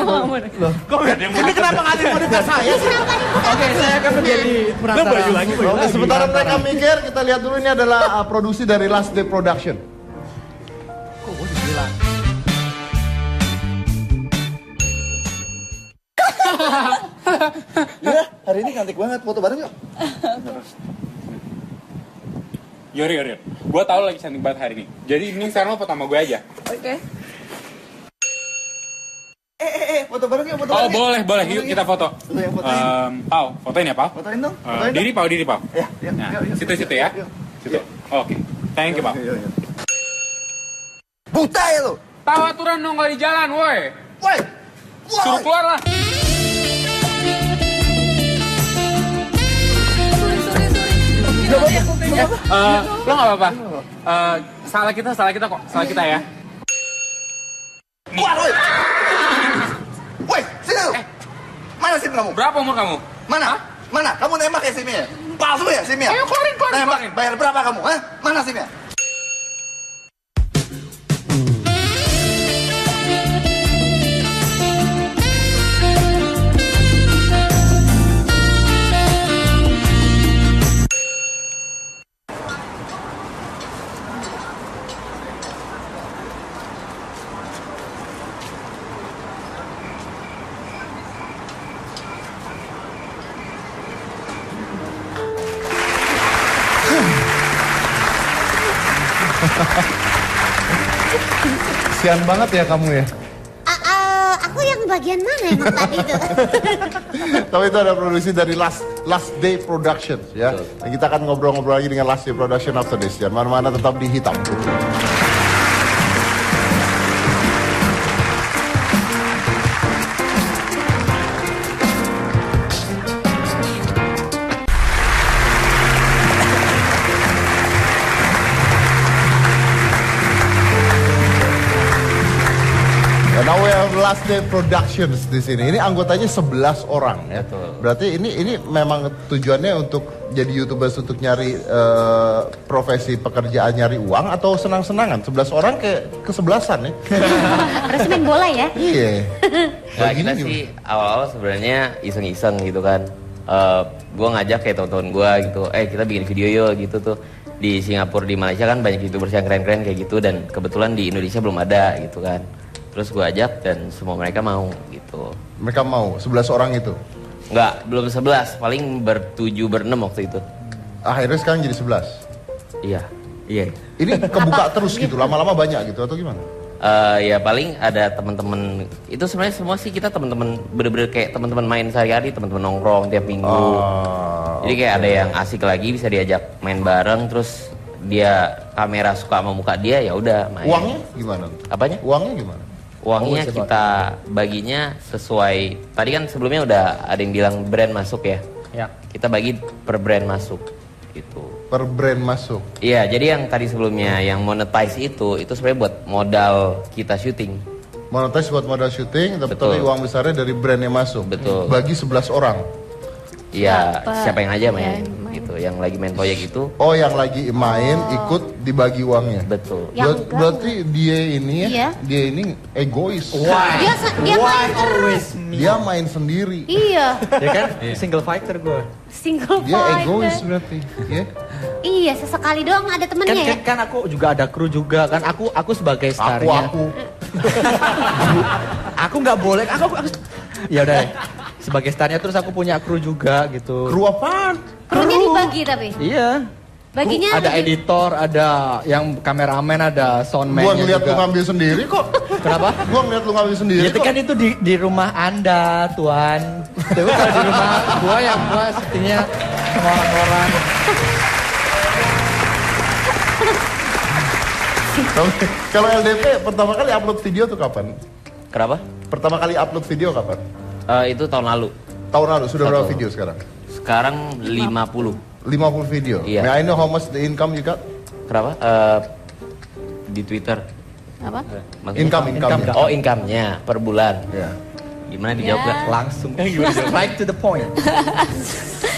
Ini kenapa ngasih model saya sih? Oke, saya akan menjadi perantara. Oke, sementara mereka mikir, kita lihat dulu ini adalah produksi dari Last Day Production. Kok gue dibilang? Ya, hari ini cantik banget, foto bareng yuk. Yori. Gue tau lagi cantik banget hari ini. Jadi ini sekarang lo foto sama gue aja. Oke. Foto bareng yuk, foto Oh bareng. boleh. Yuk kita foto. Lu yang fotoin. Pau, fotoin ya Pau. Fotoin dong. Diri Pau. Ya, Nah, yuk. situ ya. Situ. Oke. Thank you Pau. Buta ya lu. Tahu aturan dong kalau di jalan, woi. Woi. Suruh keluar lah. Lo nggak apa-apa. Salah kita kok. Salah kita ya. Keluar, woi. Woi, sini lu. Mana SIM kamu? Berapa umur kamu? Mana? Kamu nembak ya SIM-nya? Palsu ya SIM-nya? Ayo keluarin. Nembak, bayar berapa kamu? Hah? Mana SIM-nya? Kasian banget ya kamu ya. Aku yang bagian mana emang tadi itu? Tapi itu ada produksi dari Last Day Productions ya. Dan kita akan ngobrol-ngobrol lagi dengan Last Day Production after this. Jangan mana-mana, tetap di Hitam Putih. Now we have Last Day Productions di sini. Ini anggotanya 11 orang ya. Berarti ini memang tujuannya untuk jadi YouTubers untuk nyari profesi pekerjaan, nyari uang atau senang-senangan? 11 orang kayak kesebelasan ya. Harus main bola ya? Iya. Nah, kita sih awal-awal sebenarnya iseng-iseng gitu kan. Gue ngajak kayak teman-teman gue gitu, kita bikin video yuk gitu tuh. Di Singapura, di Malaysia kan banyak YouTubers yang keren-keren kayak gitu, dan kebetulan di Indonesia belum ada gitu kan. Terus gue ajak dan semua mereka mau gitu. Mereka mau? 11 orang itu? Enggak, belum 11, paling ber-7, ber-6 waktu itu. Akhirnya sekarang jadi 11? Iya. Ini kebuka terus gitu, lama-lama banyak gitu atau gimana? Ya paling ada teman-teman, itu sebenarnya semua sih kita teman-teman bener-bener kayak teman-teman main sehari-hari, teman-teman nongkrong tiap minggu. Jadi kayak ada yang asik lagi bisa diajak main bareng, terus dia kamera suka sama muka dia, ya udah main. Uangnya gimana? Apanya? Uangnya gimana? Uangnya kita baginya sesuai, tadi kan sebelumnya udah ada yang bilang brand masuk ya. Ya. Kita bagi per brand masuk gitu. Per brand masuk. Iya, jadi yang tadi sebelumnya yang monetize itu sebenarnya buat modal kita syuting. Monetize buat modal syuting, tapi uang besarnya dari brand yang masuk. Betul. Bagi 11 orang. Iya, siapa yang aja main gitu, yang lagi main proyek itu. Oh, yang lagi main ikut dibagi uangnya. Betul. Berarti dia ini Iya. dia ini egois. Why? Dia main terus. Dia main sendiri. Iya. Ya kan? Single fighter gue. Single Dia fighter. egois berarti. Ya. Iya, sesekali doang ada temennya ya. Kan aku juga ada kru juga kan. Aku sebagai starnya. Aku nggak boleh. Aku ya udah. Sebagai starnya terus aku punya kru juga gitu. Kru apaan? Krunya dibagi tapi. Iya. Baginya ada editor, ada yang kameramen, ada soundman. Gua ngeliat lu ngambil sendiri kok. Kenapa? Gua ngeliat lu ngambil sendiri. Itu kan itu di rumah Anda, Tuan. Tapi kalau di rumah gua yang gua sepertinya sama orang-orang. Kalau LDP pertama kali upload video tuh kapan? Kenapa? Pertama kali upload video kapan? Itu tahun lalu. Tahun lalu sudah berapa video sekarang? Sekarang 50. 50 video. Iya. May I know how much the income you got? Kenapa? Di Twitter. Apa? Income. Oh, income-nya per bulan. Ya. Gimana dijawab gak? Langsung. Right to the point.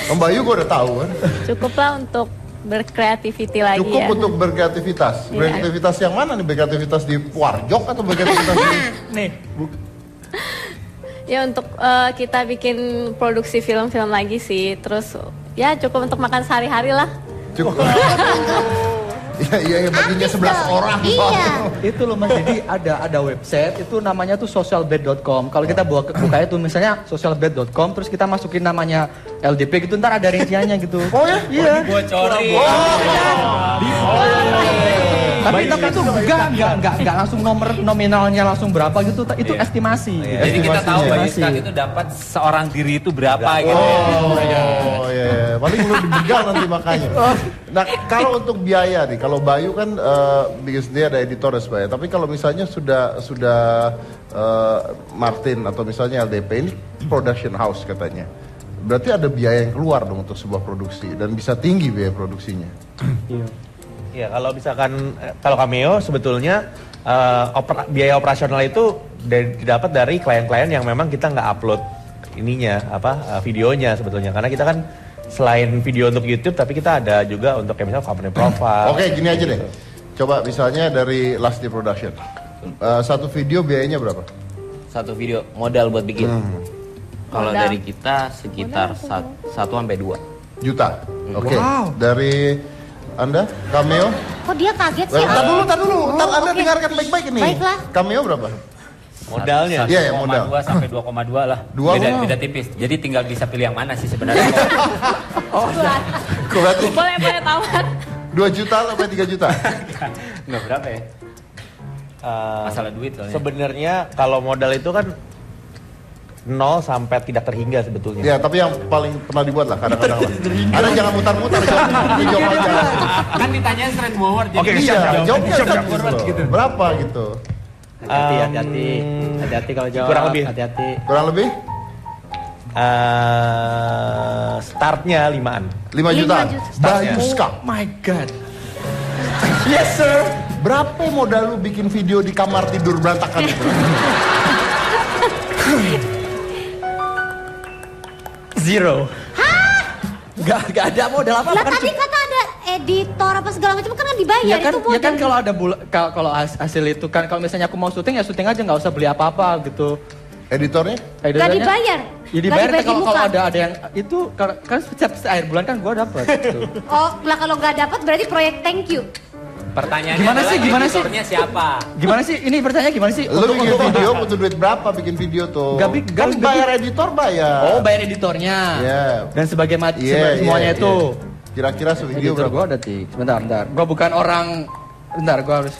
Om Bayu gue udah tahu kan. Cukuplah untuk berkreativiti lagi Cukup ya. untuk berkreativitas. Iya. Berkreativitas yang mana nih? Berkreativitas di Warjok atau berkreativitas di nih? Ya untuk kita bikin produksi film-film lagi sih. Terus ya cukup untuk makan sehari-hari lah. Cukup. Iya, baginya 11 orang. Iya. Itu loh Mas, jadi ada website itu namanya tuh socialbed.com. Kalau kita bukanya tuh misalnya socialbed.com terus kita masukin namanya LDP gitu, ntar ada rinciannya gitu. Oh ya? Iya. Bocorin. Tapi itu enggak langsung nomor nominalnya langsung berapa gitu, itu estimasi. Iya. Jadi kita tahu Bayu Skak itu dapat seorang diri itu berapa gitu. Oh iya. Paling lu dibegal nanti makanya. Nah, kalau untuk biaya nih, kalau Bayu kan bikin sendiri ada editor dan sebagainya. Tapi kalau misalnya sudah Martin atau misalnya LDP ini production house katanya. Berarti ada biaya yang keluar dong untuk sebuah produksi dan bisa tinggi biaya produksinya. Iya. Ya kalau misalkan kalau Cameo sebetulnya biaya operasional itu didapat dari klien-klien yang memang kita nggak upload ininya videonya sebetulnya, karena kita kan selain video untuk YouTube tapi kita ada juga untuk kayak misalnya company profile. Oke, gini aja deh. Coba misalnya dari Last Day Production. Satu video biayanya berapa? Satu video modal buat bikin. Kalau dari kita sekitar 1 sampai 2 juta. Oke. Wow. Dari Anda, Cameo? Kok dia kaget sih? Tar dulu. Ntar Anda dengarkan baik-baik ini. Baiklah. Cameo berapa? Modalnya? Iya, ya modal. 1,2 sampai 2,2 lah. Beda tipis. Jadi tinggal bisa pilih yang mana sih sebenarnya. Berarti Boleh tamat. 2 juta sampai 3 juta. Nggak berapa ya? Masalah duit soalnya. Sebenarnya kalau modal itu kan 0 sampai tidak terhingga sebetulnya. Ya, tapi yang paling pernah dibuat lah kadang-kadang lah. Ada jangan mutar-mutar, jawab aja. Kan ditanya straight forward. Oke, iya, jawabnya gitu. Berapa gitu? Hati-hati kalau jawab. Kurang lebih. Hati-hati. Kurang lebih? Startnya 5-an. 5 juta. Bayu Startnya. Skak. My God. Yes sir. Berapa modal lu bikin video di kamar tidur berantakan itu? Zero. Hah? Gak ada modal apa-apa. Lah tadi kata ada editor apa segala macam kan dibayar itu modal. Ya kan kalau ada kalau hasil itu kan kalau misalnya aku mau syuting ya syuting aja, nggak usah beli apa-apa gitu. Editornya? Gak dibayar. Ya dibayar kalau ada yang itu kan setiap akhir bulan kan gua dapat gitu. Oh, lah kalau nggak dapat berarti proyek thank you. Pertanyaannya Gimana sih? editornya siapa? Gimana sih? Ini pertanyaan gimana sih? Lu bikin video butuh duit berapa bikin video tuh? Kan bayar editor bayar. Oh, bayar editornya. Iya. Dan sebagai semuanya itu. Kira-kira sevideo Editor berapa? gua ada bentar. Gua bukan orang. Bentar, gua harus.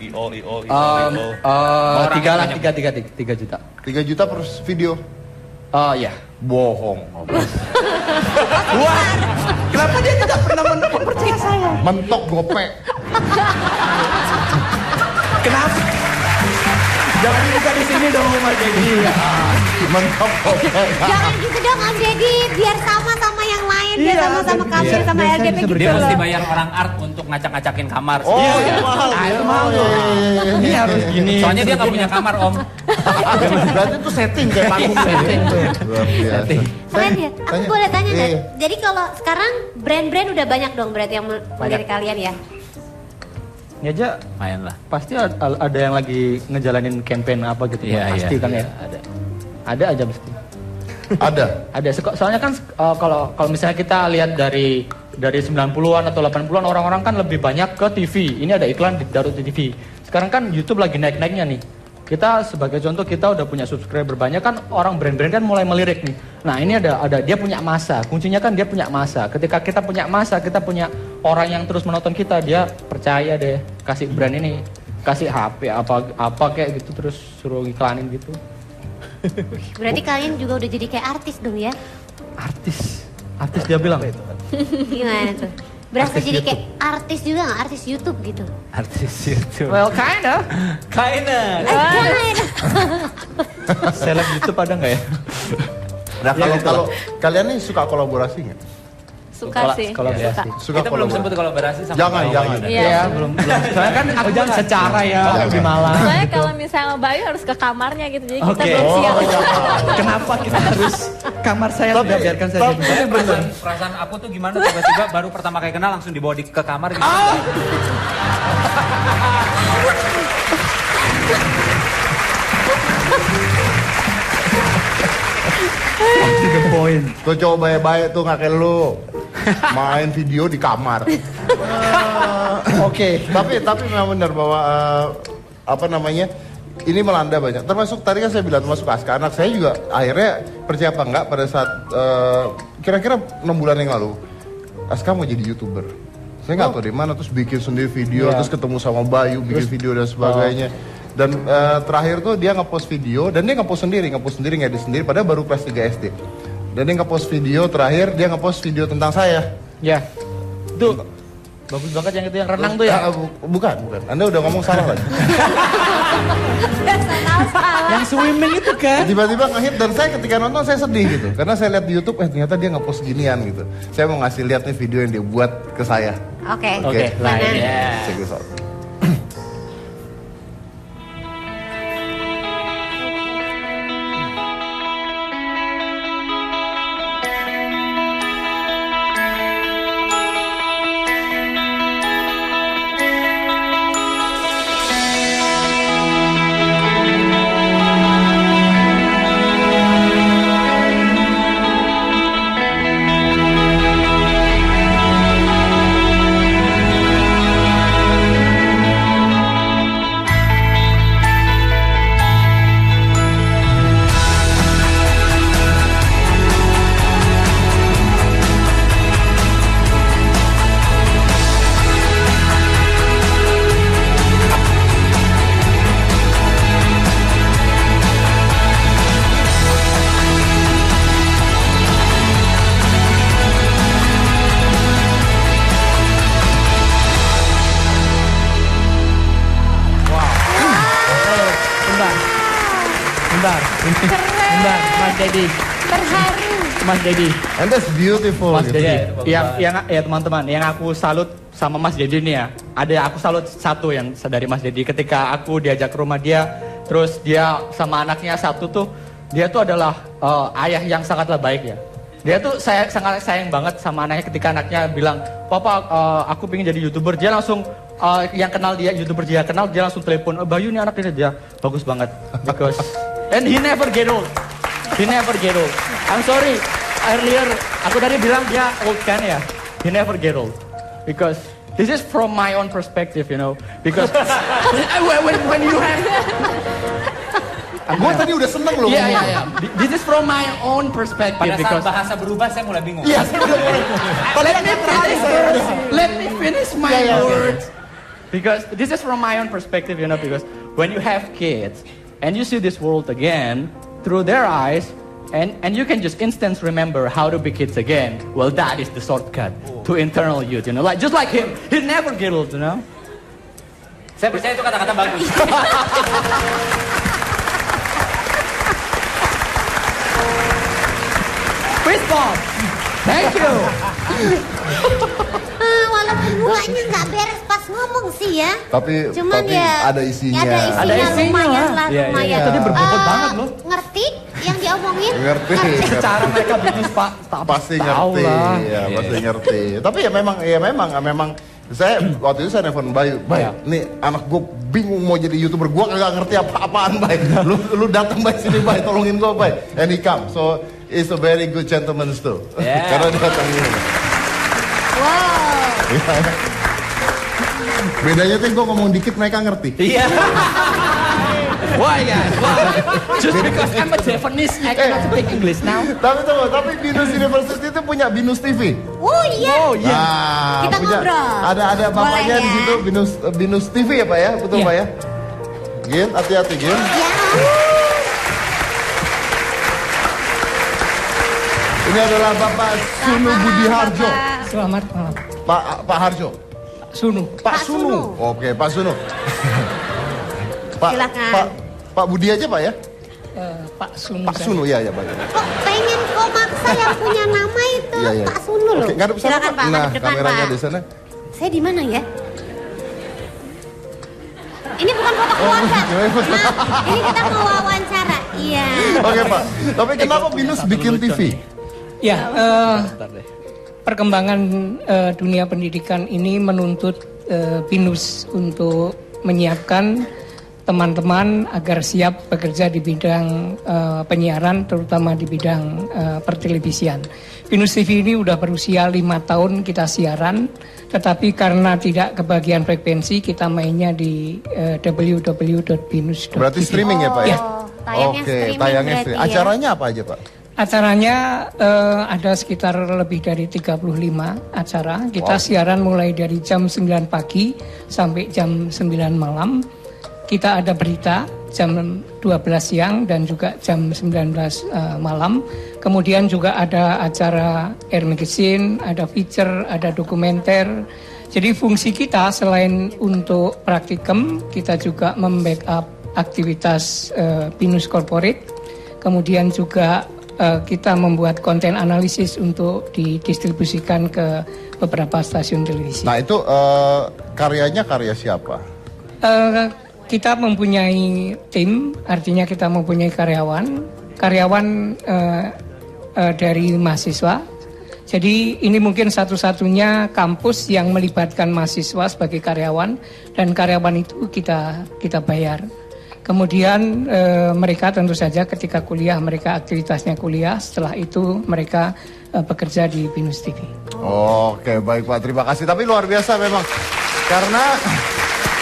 IO. 3 juta. 3 juta per video. Oh iya. Bohong. Wah, kenapa dia tidak pernah mempercaya saya? Mentok gopek. Kenapa? Jangan dibuka di sini dong Mas Dedi. Mantap. Jangan gitu dong Om Deddy, biar sama-sama yang lain, biar sama-sama kami sama LDP gitu Dia mesti loh. bayar orang art untuk ngacak-ngacakin kamar. Oh, iya, mahal. Nah, itu mahal. Ini harus gini. Soalnya dia nggak punya kamar Om. Berarti itu setting kayak panggung setting. Luar biasa. Keren ya, aku boleh tanya nggak? Iya. Jadi kalau sekarang brand-brand udah banyak dong berarti yang melirik kalian ya? Ini aja Lumayan lah. pasti ada yang lagi ngejalanin campaign apa gitu. Iya, Pasti iya, kan ya. iya, ada. Ada aja pasti. Ada. Ada. Soalnya kan kalau misalnya kita lihat dari 90-an atau 80-an orang-orang kan lebih banyak ke TV. Ini ada iklan di Darut TV. Sekarang kan YouTube lagi naik-naiknya nih. Kita sebagai contoh kita udah punya subscriber banyak kan orang brand-brand kan mulai melirik nih. Nah ini ada dia punya masa. Kuncinya kan dia punya masa. Ketika kita punya masa, kita punya orang yang terus menonton kita, dia percaya deh kasih brand ini, kasih HP apa kayak gitu terus suruh iklanin gitu. Berarti kalian juga udah jadi kayak artis dong ya? Artis dia bilang itu. Gimana tuh? Berasa Artis jadi YouTube. kayak artis juga nggak? Artis YouTube gitu? Artis YouTube. Well kinda. Seleb YouTube ada nggak ya? Nah kalau kalian nih suka kolaborasi nggak? Suka sih. Kolaborasi. Suka Kita belum kolaborasi. sebut kolaborasi sama Jangan. Iya. Belum. Soalnya kan aku secara ya lebih malah. Soalnya kalau misalnya Bayu harus ke kamarnya gitu, jadi kita Oke. belum siap. Kenapa kita harus kamar saya sudah biarkan saya jadi. Tapi perasaan aku tuh gimana tiba-tiba baru pertama kali kenal langsung dibawa ke kamar gitu. The point. Tuh cowok baik-baik tuh nggak kayak lu. Main video di kamar. Oke, tapi memang benar bahwa apa namanya? Ini melanda banyak. Termasuk tadi kan saya bilang termasuk Aska. Anak saya juga akhirnya percaya apa enggak pada saat kira-kira 6 bulan yang lalu Aska mau jadi YouTuber. Saya nggak tahu di mana terus bikin sendiri video, terus ketemu sama Bayu, bikin video dan sebagainya. Dan terakhir tuh dia ngepost video dan dia ngepost sendiri, ngedit sendiri padahal baru kelas 3 SD. Dan dia ngepost video terakhir, dia ngepost video tentang saya. Ya. Tuh. Bagus banget yang itu yang renang tuh ya. Bukan. Anda udah ngomong salah lagi. Yang swimming itu kan. Tiba-tiba ngehit dan saya ketika nonton saya sedih gitu. Karena saya lihat di YouTube ternyata dia ngepost ginian gitu. Saya mau ngasih lihat nih video yang dia buat ke saya. Oke. Check this out. Bentar, Mas Dedi. Terharu. Mas Dedi. And that's beautiful. Mas gitu. Dedi. Yang ya teman-teman, yang aku salut sama Mas Dedi nih ya. Ada aku salut satu yang dari Mas Dedi ketika aku diajak ke rumah dia, terus dia sama anaknya satu tuh, dia tuh adalah ayah yang sangatlah baik ya. Dia tuh sangat sayang banget sama anaknya ketika anaknya bilang, "Papa, aku pengen jadi YouTuber." Dia langsung yang kenal dia, YouTuber dia kenal, dia langsung telepon, "Bayu nih anaknya dia bagus banget." Because and he never get old. He never get old. I'm sorry, earlier aku tadi bilang dia old kan ya. He never get old. Because this is from my own perspective, you know. Because when you have Gue tadi udah seneng loh. Iya. This is from my own perspective. Pada saat because bahasa berubah saya mulai bingung. Yes. Let me finish my words. Because this is from my own perspective, you know. Because when you have kids and you see this world again through their eyes, and you can just instant remember how to be kids again. Well, that is the shortcut to internal youth, you know. Like just like him, he never get old, you know. Saya percaya itu kata-kata bagus. K-pop. Thank you. Walaupun mukanya nggak beres pas ngomong sih ya. Tapi ya, ada isinya. Ada isinya lumayan lah, Iya, lumayan. iya. Tadi berbobot banget loh. Ngerti yang diomongin? Ngerti. Cara mereka bisnis Pak. Pasti ngerti, ya, pasti ngerti. Tapi ya memang saya waktu itu saya nelfon Bayu, nih anak gue bingung mau jadi YouTuber, gue kagak ngerti apa-apaan, Bay. Lu datang Bay sini, Bay, tolongin gue, Bay. And he come, so it's a very good gentleman too. Karena dia datang ini. Wow. Bedanya tuh gue ngomong dikit mereka ngerti. Iya. Why guys? Why? Just because I'm a Japanese, I cannot speak English now. Tapi Binus University itu punya Binus TV. Oh iya. Oh iya. Kita ngobrol. Ada bapaknya boleh, di situ Binus TV ya Pak ya, betul Pak ya? Gin, hati-hati Gin. Ya. Ini adalah Bapak Sunu Budi Harjo. Selamat malam. Pak Harjo. Sunu. Pak Sunu. Oke, Pak Sunu. Silakan. Pak Budi aja Pak ya? Pak Sunu. Pak Sunu ya Pak. Kok pengen kok maksa yang punya nama itu Pak Sunu loh. Oke, ngadep sana, Silakan Pak, Nah, ngadep depan kameranya Pak. di sana. Saya di mana ya? Ini bukan foto keluarga. Nah, ini kita mau wawancara. Iya. Oke Pak. Tapi kenapa Binus bikin TV? Ya, perkembangan dunia pendidikan ini menuntut Binus untuk menyiapkan teman-teman agar siap bekerja di bidang penyiaran, terutama di bidang pertelevisian. Binus TV ini udah berusia 5 tahun kita siaran, tetapi karena tidak kebagian frekuensi, kita mainnya di www.binus.tv. Berarti streaming ya Pak ya? Tayangnya Oke, tayangnya streaming. Acaranya apa aja Pak? Acaranya ada sekitar lebih dari 35 acara. Kita siaran mulai dari jam 9 pagi sampai jam 9 malam. Kita ada berita jam 12 siang dan juga jam 19 malam. Kemudian juga ada acara Air Magazine, ada feature, ada dokumenter. Jadi fungsi kita selain untuk praktikum, kita juga membackup aktivitas Binus Corporate. Kemudian juga kita membuat konten analisis untuk didistribusikan ke beberapa stasiun televisi. Nah itu karyanya karya siapa? Kita mempunyai tim, artinya kita mempunyai karyawan dari mahasiswa. Jadi ini mungkin satu-satunya kampus yang melibatkan mahasiswa sebagai karyawan, dan karyawan itu kita bayar. Kemudian mereka tentu saja ketika kuliah, mereka aktivitasnya kuliah, setelah itu mereka bekerja di Binus TV. Oke, baik Pak, terima kasih. Tapi luar biasa memang,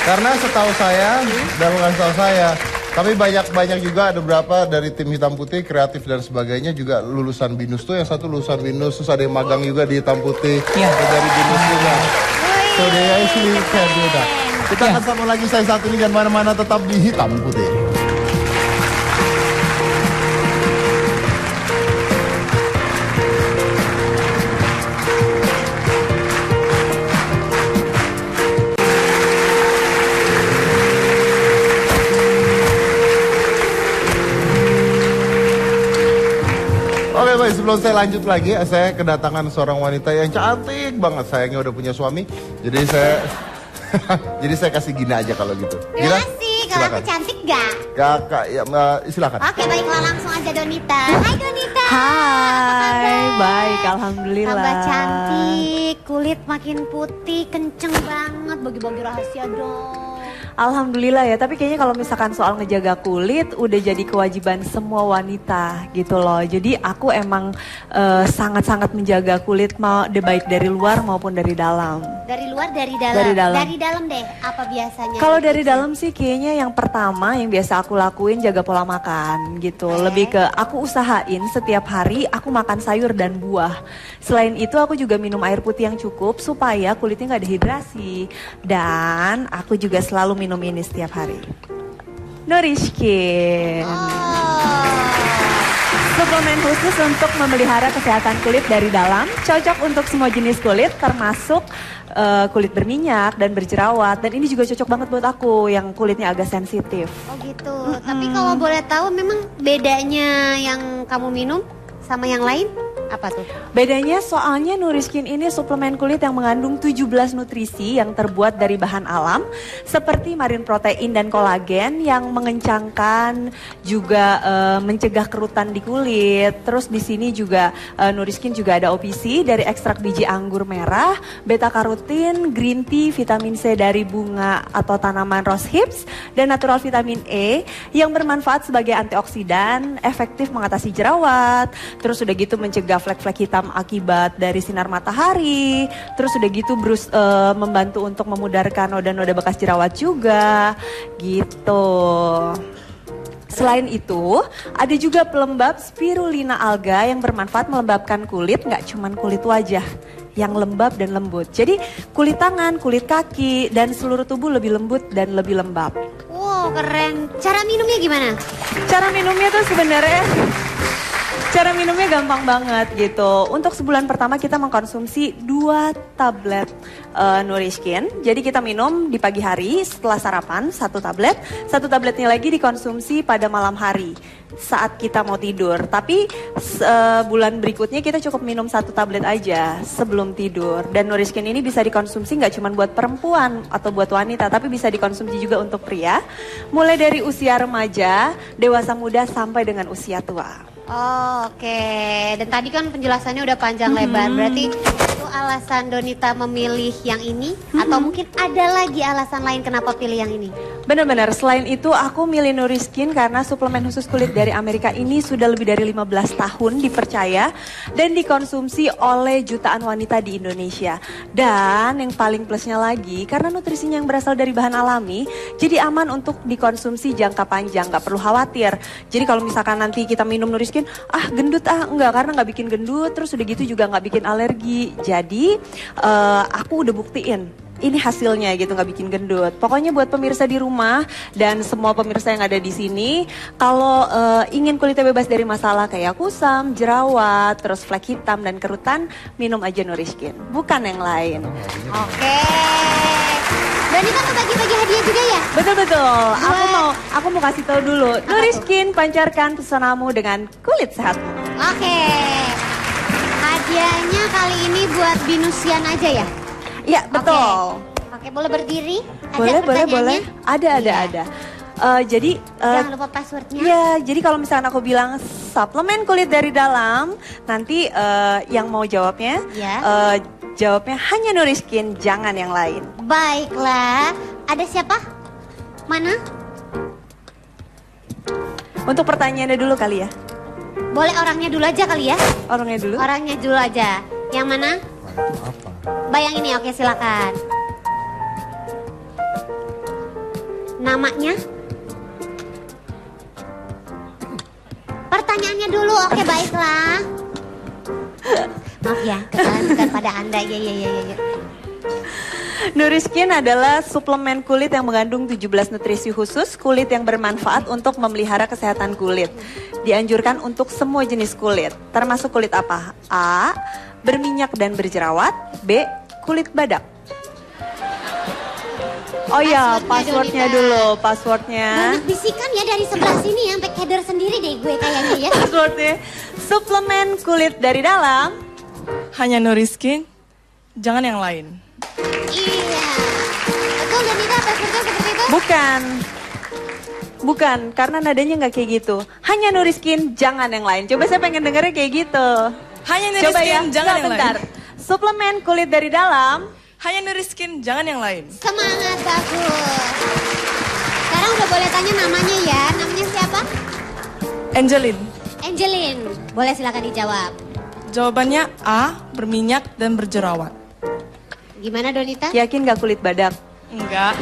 karena setahu saya, dan bukan setahu saya, tapi banyak juga ada beberapa dari tim hitam putih, kreatif dan sebagainya juga lulusan Binus tuh. Yang satu lulusan Binus, terus ada yang magang juga di hitam putih, dari Binus juga. So they actually can do that. Kita akan sambung lagi saya saat ini, dan mana-mana tetap di hitam putih. Oke baik, sebelum saya lanjut lagi, saya kedatangan seorang wanita yang cantik banget. Sayangnya udah punya suami, jadi saya kasih Gina aja kalau gitu. Terima kasih, kalau aku cantik gak? Kakak, ya silakan. Oke baiklah, langsung aja Donita. Hai Donita. Hai, baik, alhamdulillah. Tambah cantik, kulit makin putih, kenceng banget. Bagi-bagi rahasia dong. Alhamdulillah ya, tapi kayaknya kalau misalkan soal ngejaga kulit udah jadi kewajiban semua wanita gitu loh. Jadi aku emang sangat-sangat menjaga kulit, mau baik dari luar maupun dari dalam. Dari luar, dari dalam? Dari dalam. Dari dalam deh, apa biasanya? Kalau dari dalam sih kayaknya yang pertama yang biasa aku lakuin jaga pola makan gitu. Lebih ke aku usahain setiap hari aku makan sayur dan buah. Selain itu aku juga minum air putih yang cukup supaya kulitnya gak dehidrasi. Dan aku juga selalu minum ini setiap hari. Nourish Skin. Suplemen khusus untuk memelihara kesehatan kulit dari dalam, cocok untuk semua jenis kulit termasuk kulit berminyak dan berjerawat, dan ini juga cocok banget buat aku yang kulitnya agak sensitif. Oh gitu. Tapi kalau boleh tahu memang bedanya yang kamu minum sama yang lain Apa tuh? Bedanya soalnya Nuriskin ini suplemen kulit yang mengandung 17 nutrisi yang terbuat dari bahan alam seperti marine protein dan kolagen yang mengencangkan, juga mencegah kerutan di kulit. Terus di sini juga Nuriskin juga ada OPC dari ekstrak biji anggur merah, beta karotin, green tea, vitamin C dari bunga atau tanaman rose hips, dan natural vitamin E yang bermanfaat sebagai antioksidan, efektif mengatasi jerawat, terus udah gitu mencegah flek-flek hitam akibat dari sinar matahari, terus udah gitu membantu untuk memudarkan noda-noda bekas jerawat juga, gitu. Selain itu, ada juga pelembab spirulina alga yang bermanfaat melembabkan kulit, nggak cuman kulit wajah yang lembab dan lembut. Jadi kulit tangan, kulit kaki, dan seluruh tubuh lebih lembut dan lebih lembab. Wow, keren. Cara minumnya gimana? Cara minumnya tuh sebenarnya cara minumnya gampang banget gitu. Untuk sebulan pertama kita mengkonsumsi 2 tablet Nuriskin. Jadi kita minum di pagi hari setelah sarapan 1 tablet. 1 tabletnya lagi dikonsumsi pada malam hari saat kita mau tidur. Tapi bulan berikutnya kita cukup minum 1 tablet aja sebelum tidur. Dan Nuriskin ini bisa dikonsumsi nggak cuma buat perempuan atau buat wanita, tapi bisa dikonsumsi juga untuk pria. Mulai dari usia remaja, dewasa muda sampai dengan usia tua. Oh, oke. Dan tadi kan penjelasannya udah panjang lebar. Berarti itu alasan Donita memilih yang ini? Atau mungkin ada lagi alasan lain kenapa pilih yang ini? Benar-benar, selain itu aku milih Nuriskin karena suplemen khusus kulit dari Amerika ini sudah lebih dari 15 tahun dipercaya dan dikonsumsi oleh jutaan wanita di Indonesia. Dan yang paling plusnya lagi, karena nutrisinya yang berasal dari bahan alami, jadi aman untuk dikonsumsi jangka panjang, gak perlu khawatir. Jadi kalau misalkan nanti kita minum Nuriskin, gendut enggak, karena gak bikin gendut, terus udah gitu juga gak bikin alergi. Jadi aku udah buktiin ini hasilnya gitu, nggak bikin gendut. Pokoknya buat pemirsa di rumah dan semua pemirsa yang ada di sini, kalau ingin kulitnya bebas dari masalah kayak kusam, jerawat, terus flek hitam dan kerutan, minum aja Nuriskin, bukan yang lain. Oke. Dan ini kan bagi-bagi hadiah juga ya? Betul-betul. Aku mau kasih tahu dulu. Nuriskin, pancarkan pesonamu dengan kulit sehatmu. Oke. Hadiahnya kali ini buat Binusian aja ya? Iya, betul. Oke, boleh berdiri? Boleh. Ada. Jadi jangan lupa passwordnya. Iya, jadi kalau misalnya aku bilang suplemen kulit dari dalam, nanti yang mau jawabnya, jawabnya hanya Nuriskin, jangan yang lain. Baiklah, ada siapa? Mana? Untuk pertanyaannya dulu kali ya. Boleh orangnya dulu aja kali ya? Orangnya dulu? Orangnya dulu aja. Yang mana? Bayang ini, oke silakan. Namanya? Pertanyaannya dulu, oke baiklah. Maaf ya, kesalahan pada Anda. Ya. Nuriskin adalah suplemen kulit yang mengandung 17 nutrisi khusus kulit yang bermanfaat untuk memelihara kesehatan kulit. Dianjurkan untuk semua jenis kulit, termasuk kulit apa? A. Berminyak dan berjerawat. B. Kulit badak. Oh ya, passwordnya dulu, passwordnya. Banyak bisikan ya dari sebelah sini ya, sampai keder sendiri deh gue kayaknya ya. Passwordnya, suplemen kulit dari dalam. Hanya Nuriskin, jangan yang lain. Iya, betul Donita, passwordnya seperti itu? Bukan, karena nadanya nggak kayak gitu. Hanya Nuriskin, jangan yang lain. Coba saya pengen dengarnya kayak gitu. Hanya Nuriskin, jangan yang lain. Suplemen kulit dari dalam. Hanya Nuriskin, jangan yang lain. Semangat, bagus. Sekarang udah boleh tanya namanya ya. Namanya siapa? Angelin. Boleh silakan dijawab. Jawabannya A. Berminyak dan berjerawat. Gimana Donita? Yakin gak kulit badak? Enggak.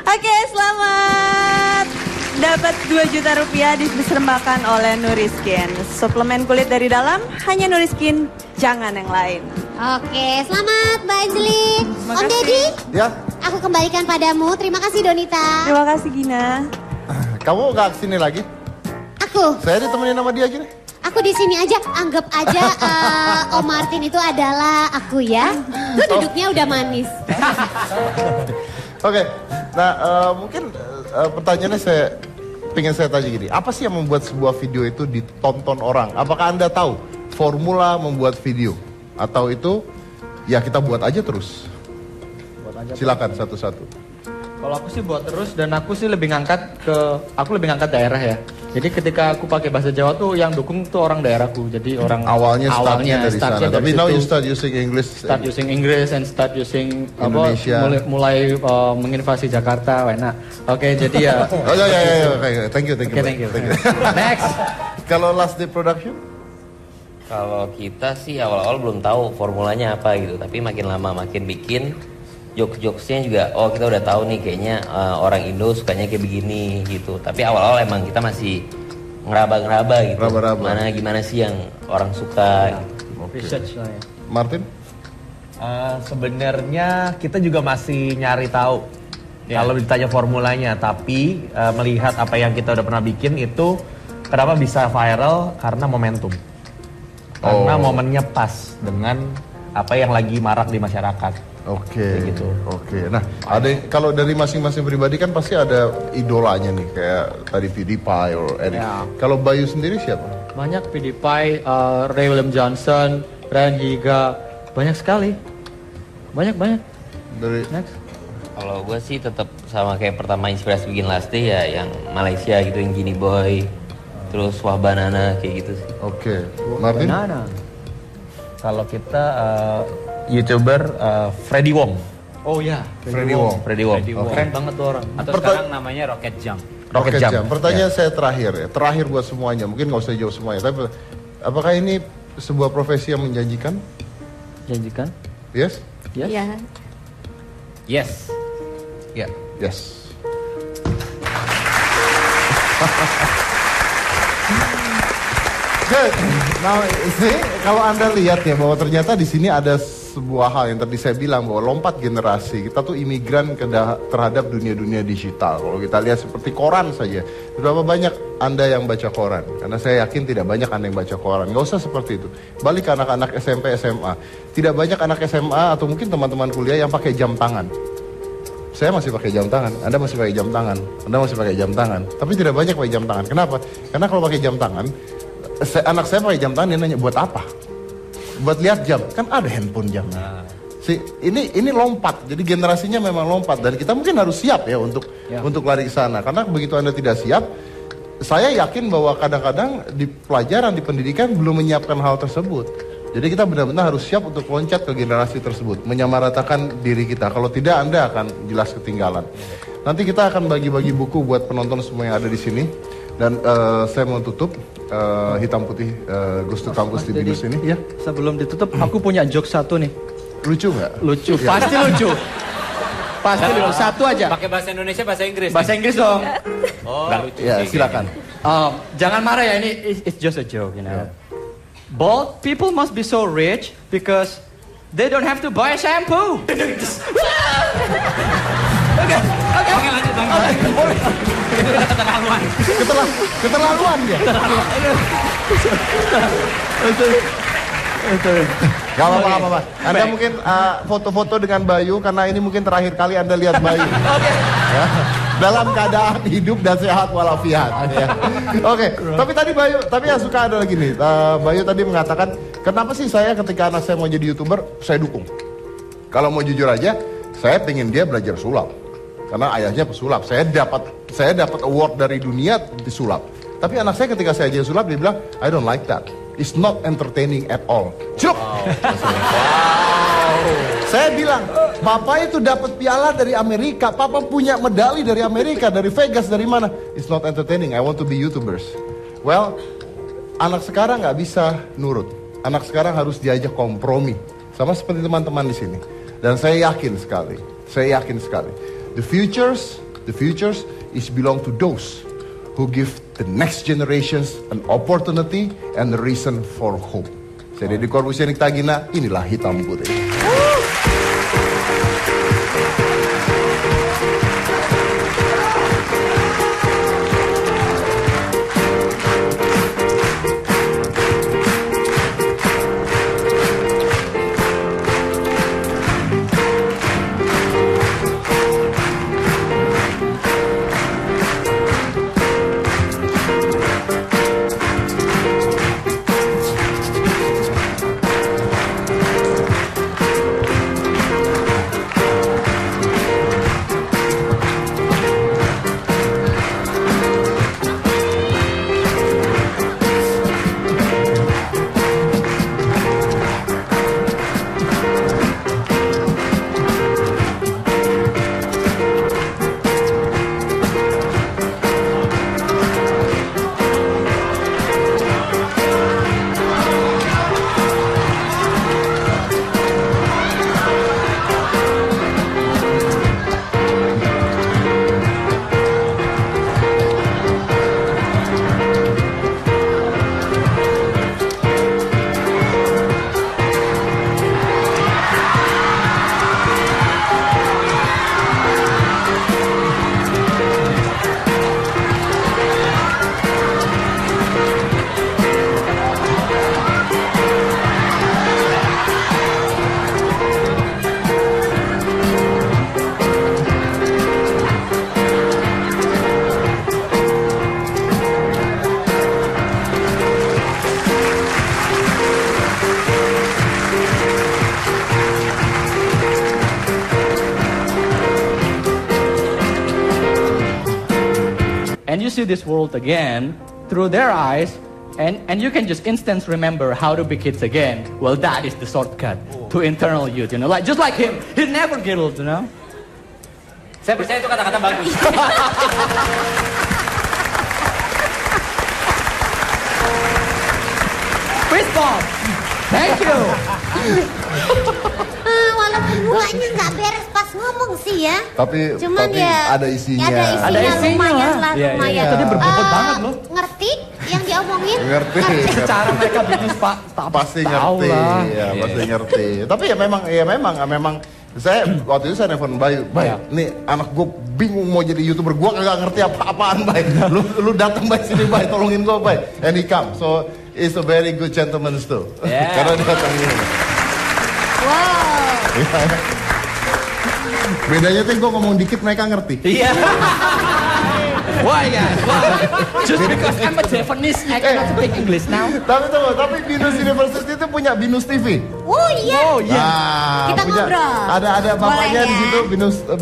Oke, selamat. Dapat 2 juta rupiah dipersembahkan oleh Nuriskin. Suplemen kulit dari dalam, hanya Nuriskin, jangan yang lain. Oke, selamat Mbak Anjeli. Om Deddy, Ya, aku kembalikan padamu. Terima kasih Donita. Terima kasih Gina. kamu gak kesini lagi? Aku. Saya ditemenin sama dia gini. Aku di sini aja. Anggap aja Om Martin itu adalah aku ya. Tuh duduknya udah manis. Oke, nah mungkin pertanyaannya pengen saya tanya gini. Apa sih yang membuat sebuah video itu ditonton orang? Apakah Anda tahu formula membuat video? Atau itu ya kita buat aja terus? Silakan satu-satu. Kalau aku sih buat terus dan aku lebih ngangkat daerah ya. Jadi ketika aku pakai bahasa Jawa tuh yang dukung tuh orang daerahku. Jadi orang awalnya startnya dari sana. Tapi now you start using English. Start using English and start using Indonesia. mulai menginvasi Jakarta, enak. Oke, jadi ya. Oh ya, thank you. Next. Kalau Last Day Production? Kalau kita sih awal-awal belum tahu formulanya apa gitu, tapi makin lama makin bikin jokes-jokesnya juga, kita udah tahu nih kayaknya orang Indo sukanya kayak begini gitu. Tapi awal-awal emang kita masih ngeraba-ngeraba gitu. Gimana sih yang orang suka gitu. Research lah ya. Martin? Sebenarnya kita juga masih nyari tahu kalau ditanya formulanya, tapi melihat apa yang kita udah pernah bikin itu kenapa bisa viral karena momentum. Karena momennya pas dengan apa yang lagi marak di masyarakat. Oke. Nah, kalau dari masing-masing pribadi kan pasti ada idolanya nih, kayak tadi PewDiePie or Eric. Ya. Kalau Bayu sendiri siapa? Banyak PewDiePie, Ray William Johnson, Ryan Higa, banyak sekali. Banyak. Dari next. Kalau gue sih tetap sama kayak pertama inspirasi bikin Last Day ya, yang Malaysia gitu, yang Genie Boy, terus Wah Banana kayak gitu sih. Oke. Martin? Kalau kita YouTuber Freddy Wong. Oh ya, Freddy Wong. Keren banget tuh orang. Atau sekarang namanya Rocket Jump. Rocket Jump. Pertanyaan saya terakhir buat semuanya. Mungkin nggak usah jawab semuanya. Tapi apakah ini sebuah profesi yang menjanjikan? Menjanjikan? Yes. Iya. Yes. Ya. Yes. Good. Now, kalau Anda lihat ya bahwa ternyata di sini ada sebuah hal yang tadi saya bilang bahwa lompat generasi. Kita tuh imigran terhadap dunia-dunia digital. Kalau kita lihat seperti koran saja. Berapa banyak Anda yang baca koran? Karena saya yakin tidak banyak Anda yang baca koran. Nggak usah seperti itu. Balik ke anak-anak SMP, SMA. Tidak banyak anak SMA atau mungkin teman-teman kuliah yang pakai jam tangan. Saya masih pakai jam tangan, Anda masih pakai jam tangan, Anda masih pakai jam tangan. Tapi tidak banyak pakai jam tangan. Kenapa? Karena kalau pakai jam tangan, anak saya pakai jam tangan, dia nanya buat apa? Buat lihat jam, kan ada handphone jam. Ini lompat, jadi generasinya memang lompat dan kita mungkin harus siap ya untuk lari ke sana. Karena begitu Anda tidak siap, saya yakin bahwa kadang-kadang di pelajaran, di pendidikan belum menyiapkan hal tersebut. Jadi kita benar-benar harus siap untuk loncat ke generasi tersebut, menyamaratakan diri kita. Kalau tidak, Anda akan jelas ketinggalan. Nanti kita akan bagi-bagi buku buat penonton semua yang ada di sini. Dan saya mau tutup hitam putih Ghost to Campus di Binus ini. Ya. Sebelum ditutup, aku punya joke satu nih. Lucu nggak? Lucu, Ya. pasti lucu. Pasti lucu. Satu aja. Pakai bahasa Indonesia, bahasa Inggris. Bahasa Inggris dong. Nggak lucu Ya, sih, silakan. Jangan marah ya, ini it's just a joke, you know. Bald people must be so rich because they don't have to buy a shampoo. Oke, lanjut. Keterlaluan dia. Gak apa-apa. Anda mungkin foto-foto dengan Bayu karena ini mungkin terakhir kali Anda lihat Bayu. Ya. Dalam keadaan hidup dan sehat walafiat. Ya. Oke. Tapi tadi Bayu, yang suka ada lagi nih. Bayu tadi mengatakan, kenapa sih saya ketika anak saya mau jadi YouTuber, saya dukung. Kalau mau jujur aja, saya pengen dia belajar sulap. Karena ayahnya pesulap. Saya dapat award dari dunia di sulap. Tapi anak saya ketika saya jadi sulap, dia bilang, I don't like that. It's not entertaining at all. Cuk. Saya bilang, Papa itu dapat piala dari Amerika, Papa punya medali dari Amerika, dari Vegas, dari mana? It's not entertaining, I want to be YouTubers. Well, anak sekarang nggak bisa nurut. Anak sekarang harus diajak kompromi. Sama seperti teman-teman di sini. Dan saya yakin sekali, the futures is belong to those who give the next generations an opportunity and a reason for hope. Saya Deddy Corbuzier Tagina, inilah Hitam Putih. see this world again through their eyes, and you can just instant remember how to be kids again. Well, that is the shortcut to internal youth, you know. Like just like him, he never get old, you know. Saya percaya itu kata-kata bagus. Fist bump. Thank you. Walaupun muanya nggak beres pas ngomong sih ya. Tapi ya, ada isinya. Ada isinya lumayan lah. Iya, lumayan. Tadi berbobot banget loh. Ngerti yang diomongin? Ngerti. Cara mereka bisnis Pak. Pasti ngerti. Ya, pasti ngerti. Tapi ya memang saya waktu itu saya nelfon Bayu, nih anak gue bingung mau jadi YouTuber, gue kagak ngerti apa-apaan, Bay. Lu datang Bay sini, Bay, tolongin gue, Bay. And he come, so it's a very good gentleman too. Karena dia datang ini. Wow. Bedanya tuh gue ngomong dikit mereka ngerti. Iya. Why guys? Just because I'm a Japanese, I cannot speak English now. Tapi Binus University itu punya Binus TV. Oh iya. Oh iya. Nah, kita punya, ngobrol. ada bapaknya ya? di situ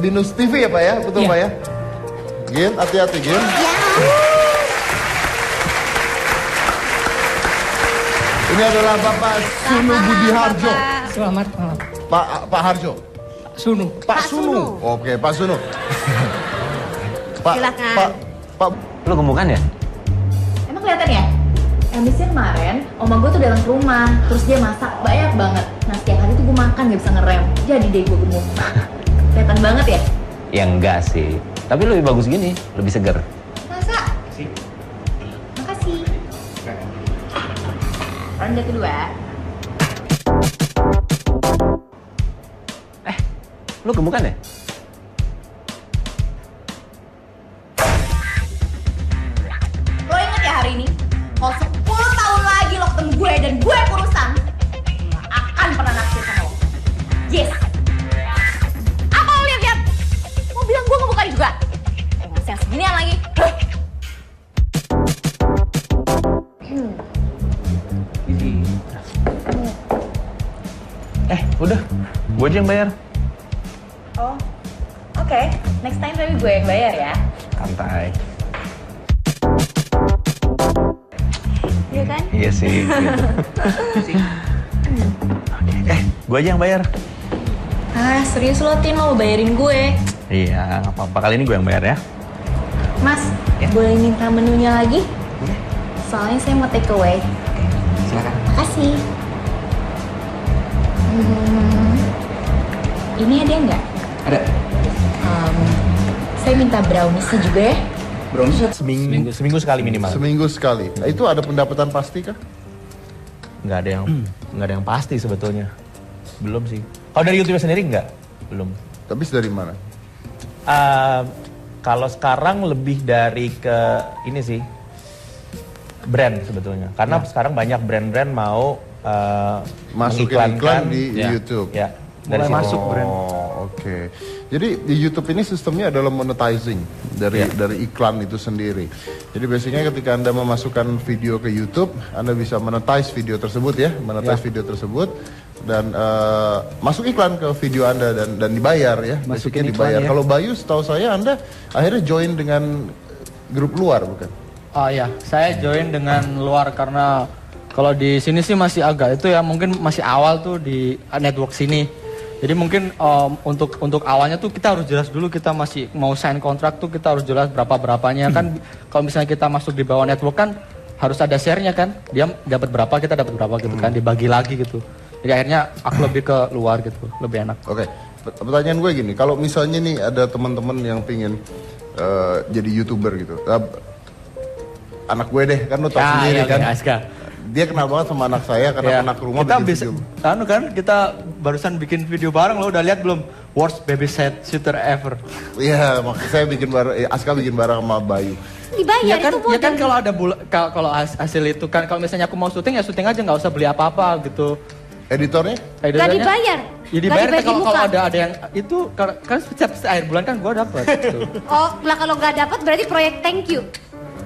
Binus TV ya Pak ya, betul Pak ya? Gin, hati-hati Gin. Ya. Ini adalah Bapak Sunu Budi Harjo. Selamat malam. Pak Harjo. Sunu. Pak Sunu. Oke, Pak Sunu. Silakan. Pak, lu gemukan ya? Emang kelihatan ya? Habisnya kemarin, oma gue tuh datang ke rumah, terus dia masak banyak banget. Nah setiap hari tuh gue makan gak bisa ngerem, jadi deh gue gemuk. Kelihatan banget ya? Ya enggak sih, tapi lebih bagus gini, lebih seger. Masa? Makasih. Ronde kedua. Lu gemukan ya? Lo inget ya hari ini? Kalau 10 tahun lagi lo ketemu gue dan gue kurusan, gak akan pernah naksir sama lo. Yes. Apa lo lihat-lihat? Mau bilang gue ngebukain juga? Masih yang seginian lagi. Udah, gue aja yang bayar. Oh, oke. Next time tapi gue yang bayar ya. Santai. Iya kan? Iya sih. Gitu. Gue aja yang bayar. Ah, serius lo Tin, lo mau bayarin gue? Iya, nggak apa-apa. Kali ini gue yang bayar ya. Mas, boleh minta menunya lagi? Soalnya saya mau take away. Silakan. Makasih. Ini ada nggak? Ada. Saya minta brownies juga ya. Brownies seminggu sekali minimal. Seminggu sekali. Nah, itu ada pendapatan pasti kah? Nggak ada yang pasti sebetulnya. Belum sih. Kalau dari YouTube sendiri nggak? Belum. Tapi dari mana? Kalau sekarang lebih dari ke ini sih brand sebetulnya. Karena sekarang banyak brand-brand mau masukin iklan di YouTube. Ya. Mulai masuk brand. Oke. Jadi di YouTube ini sistemnya adalah monetizing dari iklan itu sendiri. Jadi biasanya ketika Anda memasukkan video ke YouTube, Anda bisa monetize video tersebut ya, video tersebut dan masuk iklan ke video Anda dan dibayar ya. Masukin dibayar. iklan, ya. Kalau Bayu setahu saya Anda akhirnya join dengan grup luar bukan? Oh ya, saya join dengan luar karena kalau di sini sih masih agak itu ya mungkin masih awal tuh di network sini. Jadi mungkin untuk awalnya tuh kita harus jelas dulu kita masih mau sign kontrak tuh kita harus jelas berapanya kan kalau misalnya kita masuk di bawah network kan harus ada share-nya kan. Dia dapat berapa kita dapat berapa gitu kan dibagi lagi gitu. Jadi akhirnya aku lebih ke luar gitu, lebih enak. Oke. Pertanyaan gue gini, kalau misalnya nih ada teman-teman yang pingin jadi YouTuber gitu. Anak gue deh, kan lo tau sendiri kan. Aska. Dia kenal banget sama anak saya karena pernah ke rumah kita bikin bisa, video. kan kita barusan bikin video bareng lo udah lihat belum? Worst babysitter ever. Iya, maksud saya bikin bareng, Aska bikin bareng sama Bayu. Dibayar kan, itu ya kan kalau ada kalau hasil itu kan kalau misalnya aku mau syuting ya syuting aja nggak usah beli apa-apa gitu. Editornya? Gak dibayar. Ya dibayar kalau ada yang itu kan setiap akhir bulan kan gua dapat. Gitu. Oh, lah kalau nggak dapat berarti proyek thank you.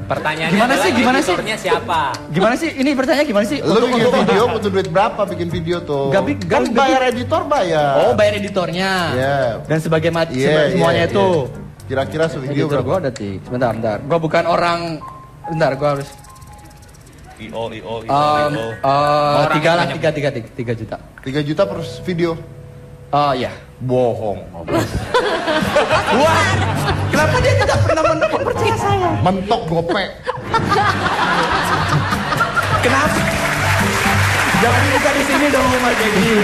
Pertanyaannya gimana sih? editornya siapa? Gimana sih? Ini pertanyaan gimana sih? Lu bikin video butuh duit berapa bikin video tuh? Kan bayar editor bayar. Oh, bayar editornya. Iya. Dan semuanya itu. Kira-kira sevideo Editor berapa? gua ada sebentar. Gua bukan orang, gua harus tiga juta. 3 juta per video? Iya. Bohong. Wah, kenapa dia tidak pernah mempercaya saya? Mentok gope. Kenapa? Jangan dibuka di sini dong, Mas Dedi.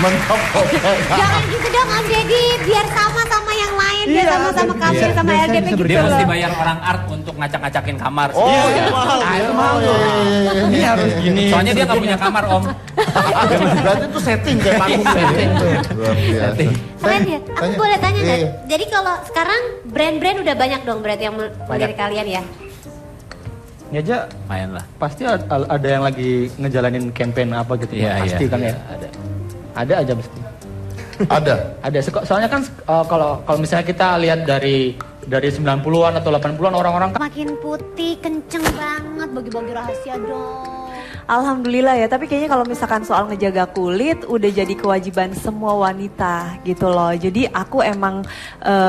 Mentok gope. Jangan gitu dong Om Deddy, biar sama-sama yang lain, biar sama-sama kami sama LDP gitu Dia loh. mesti bayar orang art untuk ngacak-ngacakin kamar. Oh, iya, mahal. Nah, itu mahal. Ini harus gini. Soalnya dia nggak punya kamar, Om. Berarti itu setting kayak panggung setting. Luar biasa. Keren ya? Aku boleh tanya nggak? Iya. Jadi kalau sekarang brand-brand udah banyak dong berarti yang melirik kalian ya? Ini aja Main lah. pasti ada yang lagi ngejalanin campaign apa gitu. Iya, Pasti iya, kan iya, ya. Ada aja pasti. Ada. Soalnya kan kalau misalnya kita lihat dari 90-an atau 80-an orang-orang kan Makin putih, kenceng banget, bagi-bagi rahasia dong. Alhamdulillah ya, tapi kayaknya kalau misalkan soal ngejaga kulit udah jadi kewajiban semua wanita gitu loh. Jadi aku emang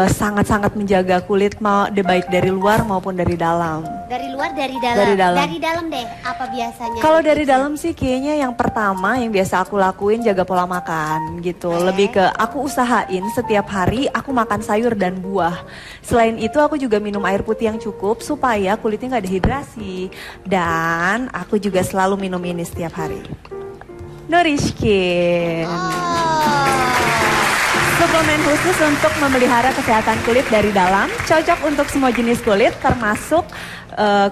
sangat-sangat menjaga kulit mau baik dari luar maupun dari dalam. Dari luar, dari dalam. Dari dalam. Dari dalam deh, apa biasanya? Kalau dari dalam sih kayaknya yang pertama yang biasa aku lakuin jaga pola makan gitu. Lebih ke aku usahain setiap hari aku makan sayur dan buah. Selain itu aku juga minum air putih yang cukup supaya kulitnya nggak dehidrasi. Dan aku juga selalu minum ini setiap hari. Nourishkin. Suplemen khusus untuk memelihara kesehatan kulit dari dalam, cocok untuk semua jenis kulit termasuk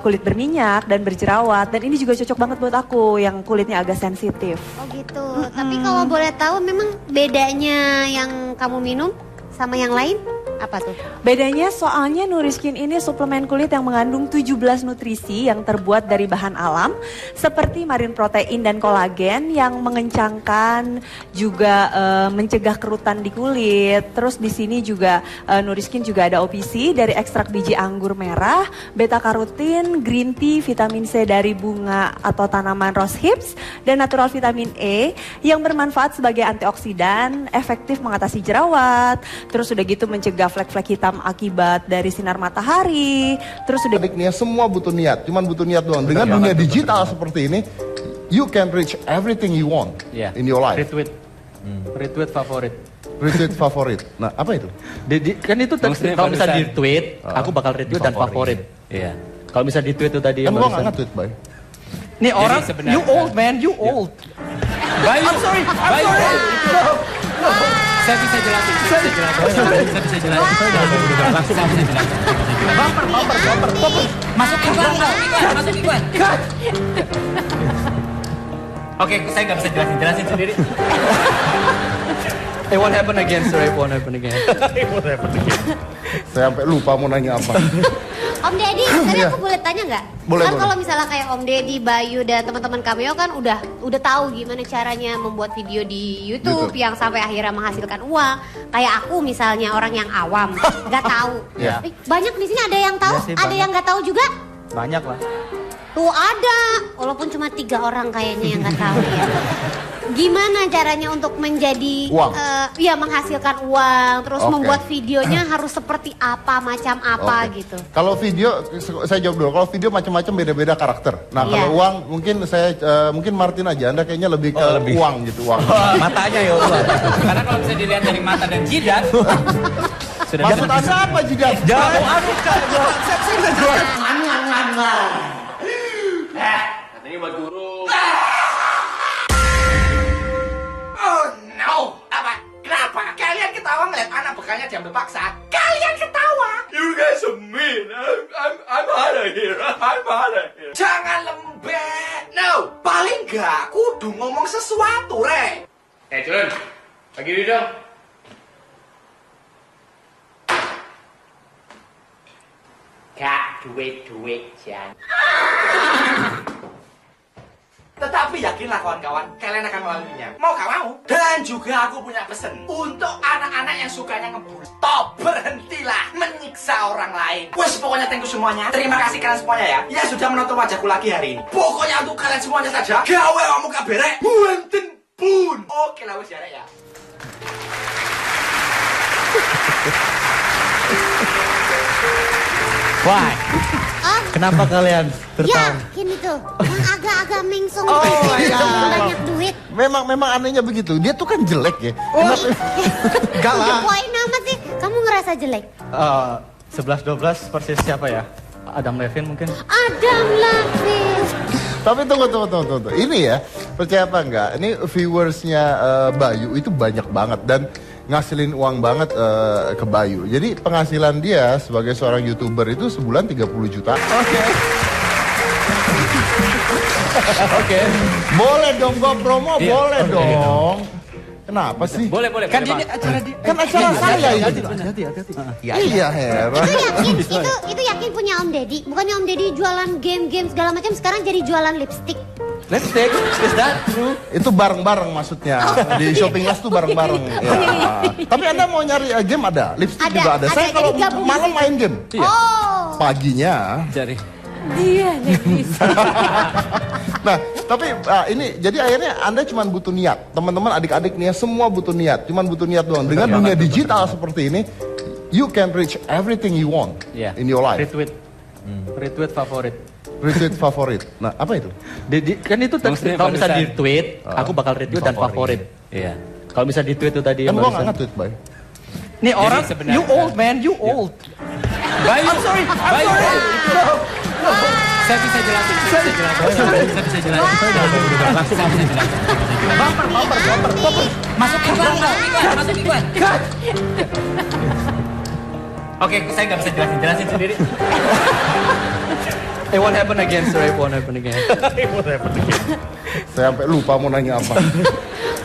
kulit berminyak dan berjerawat. Dan ini juga cocok banget buat aku yang kulitnya agak sensitif. Oh gitu. Tapi kalau boleh tahu memang bedanya yang kamu minum sama yang lain apa tuh? Bedanya soalnya Nourishkin ini suplemen kulit yang mengandung 17 nutrisi yang terbuat dari bahan alam seperti marine protein dan kolagen yang mengencangkan juga mencegah kerutan di kulit. Terus di sini juga Nourishkin juga ada OPC dari ekstrak biji anggur merah, beta karotin, green tea, vitamin C dari bunga atau tanaman rose hips dan natural vitamin E yang bermanfaat sebagai antioksidan, efektif mengatasi jerawat. Terus udah gitu mencegah flek-flek hitam akibat dari sinar matahari. Terus udah Nih semua butuh niat, cuman butuh niat doang. Dengan dunia digital seperti ini, you can reach everything you want in your life. retweet favorit. Retweet favorit. Nah, apa itu? Kan itu kalau misalnya di tweet, aku bakal retweet dan favorit. Iya. Kalau misalnya di tweet itu tadi Kan yang gua barusan. nggak nge-tweet, Bay. Nih orang, sebenarnya- you old man, you old. Bayu, I'm sorry. Saya bisa jelasin. Saya bisa jelasin. Langsung bisa jelasin. Bumper. Masuk iklan. Oke, saya nggak bisa jelasin sendiri. It won't happen again, sir. It won't happen again. Saya sampai lupa mau nanya apa. Om Deddy, tadi Iya. aku boleh tanya nggak? Boleh, Kan boleh. kalau misalnya kayak Om Deddy, Bayu dan teman-teman Cameo kan udah tahu gimana caranya membuat video di YouTube yang sampai akhirnya menghasilkan uang. Kayak aku misalnya orang yang awam, nggak tahu. Iya. Banyak di sini ada yang tahu, Iya sih, ada banyak. yang nggak tahu juga. Banyak lah. Tuh ada, walaupun cuma 3 orang kayaknya yang nggak tahu ya. Gimana caranya untuk menjadi Uang. ya menghasilkan uang, terus Oke. membuat videonya harus seperti apa, macam apa Oke. gitu. Kalau video, saya jawab dulu. Kalau video macam-macam beda-beda karakter. Nah, Iya. kalau uang mungkin mungkin Martin aja. Anda kayaknya lebih ke uang gitu, uang. Matanya ya Allah. Karena kalau bisa dilihat dari mata dan jidat, sudah Maksud Anda apa jidat? Jangan anu Kak. Saya bisa jual. Katanya buat guru. Oh no! Apa? Kenapa? Kalian ketawa ngeliat anak bekalnya diambil paksa? Kalian ketawa! You guys are mean. I'm out of here. I'm out of here. Jangan lembek. No, paling gak kudu ngomong sesuatu, Re. Jun. Bagi duit dong. Kak, duit, Jan. Tetapi yakinlah kawan-kawan, kalian akan melaluinya. Mau gak mau? Dan juga aku punya pesan untuk anak-anak yang sukanya ngebully. Stop, berhentilah menyiksa orang lain. Wes, pokoknya thank you semuanya. Terima kasih kalian semuanya ya. Ya sudah menonton wajahku lagi hari ini. Pokoknya untuk kalian semuanya saja. Gawe kamu kaberek. Buanten pun. Oke lah wes ya, Rek, ya. Why? Kenapa kalian tertawa? Yakin itu, yang agak-agak mengsong Oh gitu, my yang God. banyak duit. Memang anehnya begitu. Dia tuh kan jelek ya. Kenapa? Enggak lah. Poin amat sih, kamu ngerasa jelek? 11-12 persis siapa ya? Adam Levine mungkin? Adam Levine. Tapi tunggu. Ini ya, percaya apa enggak? Ini viewersnya Bayu itu banyak banget dan ngasilin uang banget ke Bayu. Jadi penghasilan dia sebagai seorang YouTuber itu sebulan 30 juta. Oke. Boleh dong gua promo, boleh dong. Kenapa sih? Boleh. Kan ini acara kan acara saya itu. Iya, heran. Itu yakin punya Om Deddy. Bukannya Om Deddy jualan game-game segala macam, sekarang jadi jualan lipstick. Lipstick? Is that true? Itu bareng-bareng maksudnya. Di shopping list tuh bareng-bareng. Ya. Tapi Anda mau nyari game ada, lipstick juga ada. Saya kalau malam main game. Oh. Paginya. Cari. Dia netizen. Nah, tapi ini jadi akhirnya Anda cuma butuh niat. Teman-teman, adik-adik nih ya, semua butuh niat. Cuma butuh niat doang. Dengan dunia digital seperti ini, you can reach everything you want in your life. Retweet favorit. Retweet favorit. Nah, apa itu? Kan itu kalau bisa di tweet, aku bakal retweet dan favorit. Iya. Kalau bisa di tweet itu tadi. Kan gua nggak nge-tweet, Bay. Nih orang, you old man, you old. Bayu, I'm sorry. Saya bisa jelasin. Langsung Masuk iklan. Oke, saya nggak bisa jelasin sendiri. It won't happen again, sir. It won't happen again. Saya sampai lupa mau nanya apa.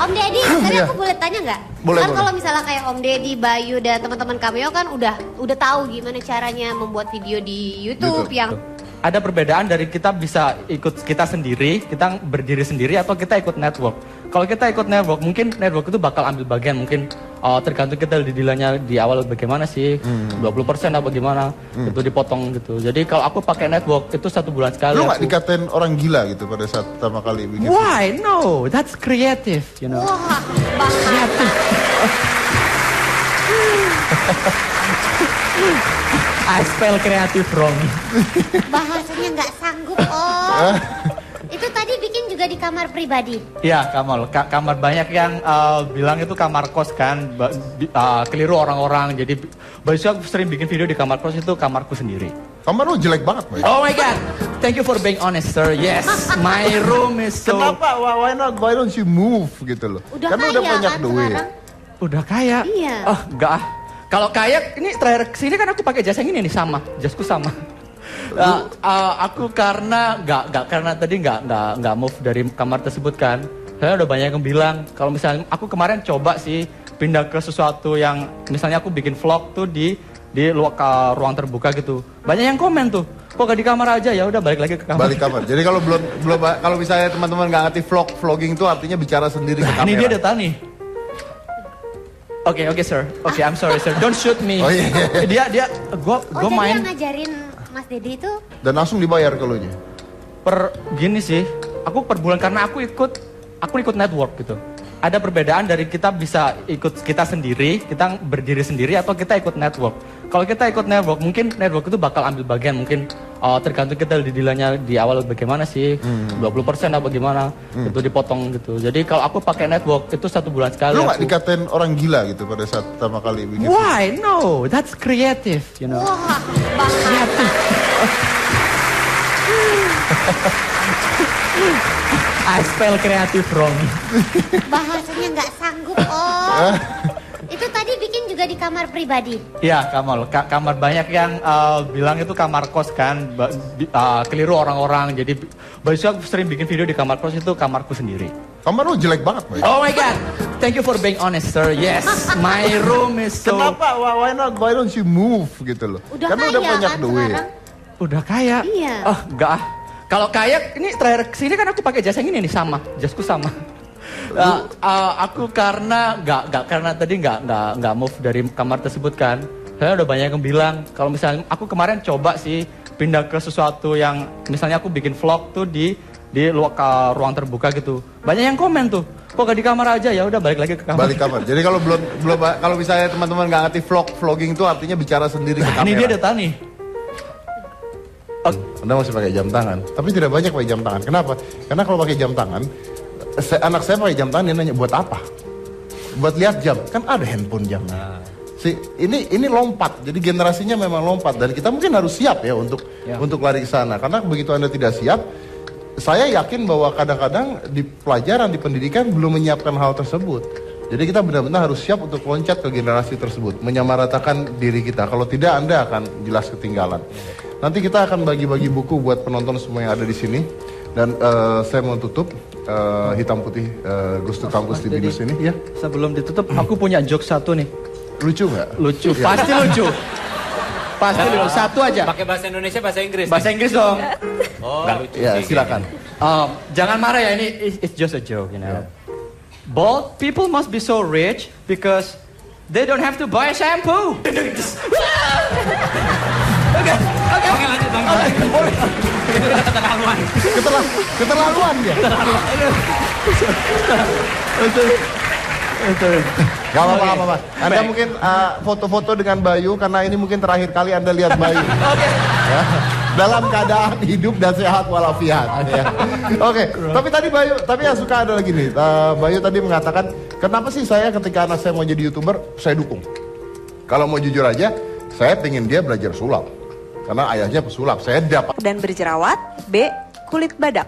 Om Deddy, tadi aku boleh tanya nggak? Boleh. Kan kalau misalnya kayak Om Deddy, Bayu dan teman-teman Cameo kan udah tahu gimana caranya membuat video di YouTube yang Ada perbedaan dari kita bisa ikut kita sendiri, kita berdiri sendiri atau kita ikut network. Kalau kita ikut network, mungkin network itu bakal ambil bagian, mungkin tergantung kita dealnya di awal bagaimana sih, 20% apa gimana, itu dipotong gitu. Jadi kalau aku pakai network itu 1 bulan sekali. Lu nggak dikatain orang gila gitu pada saat pertama kali bikin? Why? No, that's creative, you know. wah, Creative. I spell kreatif wrong. bahasanya nggak sanggup Om. Itu tadi bikin juga di kamar pribadi. Ya, kamar banyak yang bilang itu kamar kos kan, keliru orang-orang. Jadi biasanya aku sering bikin video di kamar kos itu kamarku sendiri. Kamar lu jelek banget, Bay. Oh my god, thank you for being honest, sir. Yes, my room is so. Kenapa? Why don't you move gitu loh? Udah Karena kaya udah banyak kan duit. sekarang? Udah kaya? Iya. Oh enggak ah. Kalau kaya, ini terakhir kesini kan aku pakai jas yang ini nih sama, jasku sama. Aku karena karena tadi nggak move dari kamar tersebut kan. Saya udah banyak yang bilang kalau misalnya aku kemarin coba sih pindah ke sesuatu yang misalnya aku bikin vlog tuh di ruang terbuka gitu. Banyak yang komen tuh. Kok gak di kamar aja, ya udah balik lagi ke kamar. Balik kamar. Jadi kalau belum kalau misalnya teman-teman nggak ngerti vlogging itu artinya bicara sendiri ke kamera. Ini dia datang nih. Oke, sir. Oke, I'm sorry, sir. Don't shoot me. Oh, iya. Dia gua jadi main yang ngajarin Mas Deddy itu Dan langsung dibayar kalau nya. gini sih. Aku per bulan karena aku ikut network gitu. Ada perbedaan dari kita bisa ikut kita sendiri, kita berdiri sendiri atau kita ikut network. Kalau kita ikut network, mungkin network itu bakal ambil bagian, mungkin tergantung kita dealnya di awal bagaimana sih, 20% apa gimana, itu dipotong gitu. Jadi kalau aku pakai network itu 1 bulan sekali. Lu nggak dikatain orang gila gitu pada saat pertama kali bikin? Why? No, that's creative, you know. wah, bahasa. I spell kreatif wrong. Bahasanya nggak sanggup Om. Itu tadi bikin juga di kamar pribadi. Ya, kamar banyak yang bilang itu kamar kos kan, keliru orang-orang. Jadi biasanya aku sering bikin video di kamar kos itu kamarku sendiri. Kamar lu jelek banget, Bay. Oh my god, thank you for being honest, sir. Yes, my room is so. Kenapa? Why don't you move gitu loh? Udah Karena kaya udah banyak kan duit. sekarang? Udah kaya? Iya. Oh enggak ah. Kalau kaya, ini terakhir kesini kan aku pakai jas yang ini nih sama, jasku sama. Aku karena tadi nggak move dari kamar tersebut kan. Saya udah banyak yang bilang kalau misalnya aku kemarin coba sih pindah ke sesuatu yang misalnya aku bikin vlog tuh di di ruang terbuka gitu. Banyak yang komen tuh, kok gak di kamar aja, ya udah balik lagi ke kamar. Balik kamar. Jadi kalau misalnya teman-teman nggak ngerti vlogging itu artinya bicara sendiri ke kamera. Ini dia data nih. Anda masih pakai jam tangan, tapi tidak banyak pakai jam tangan. Kenapa? Karena kalau pakai jam tangan, anak saya pakai jam tangan, dia nanya buat apa? Buat lihat jam, kan ada handphone jamnya. Ini lompat, jadi generasinya memang lompat dan kita mungkin harus siap ya untuk lari ke sana. Karena begitu Anda tidak siap, saya yakin bahwa kadang-kadang di pelajaran, di pendidikan belum menyiapkan hal tersebut. Jadi kita benar-benar harus siap untuk loncat ke generasi tersebut, menyamaratakan diri kita. Kalau tidak, Anda akan jelas ketinggalan. Nanti kita akan bagi-bagi buku buat penonton semua yang ada di sini. Dan saya mau tutup hitam putih Ghost to Campus di Binus ini. Ya. Sebelum ditutup, aku punya joke satu nih. Lucu nggak? Lucu, Ya. pasti lucu. Pasti lucu. Satu aja. Pakai bahasa Indonesia, bahasa Inggris. Bahasa Inggris dong. Oh, nggak lucu Ya, sih. silakan. Jangan marah ya, ini it's just a joke, you know. Bald people must be so rich because they don't have to buy shampoo. Oke, lanjut bang. Keterlaluan dia. Gak apa-apa. Anda mungkin foto-foto dengan Bayu karena ini mungkin terakhir kali Anda lihat Bayu. Ya. Dalam keadaan hidup dan sehat walafiat. Ya. Oke. Tapi tadi Bayu, yang suka ada lagi nih. Bayu tadi mengatakan, kenapa sih saya ketika anak saya mau jadi YouTuber, saya dukung. Kalau mau jujur aja, saya pengen dia belajar sulap. Karena ayahnya pesulap. Saya dapat. Dan berjerawat. B. Kulit badak.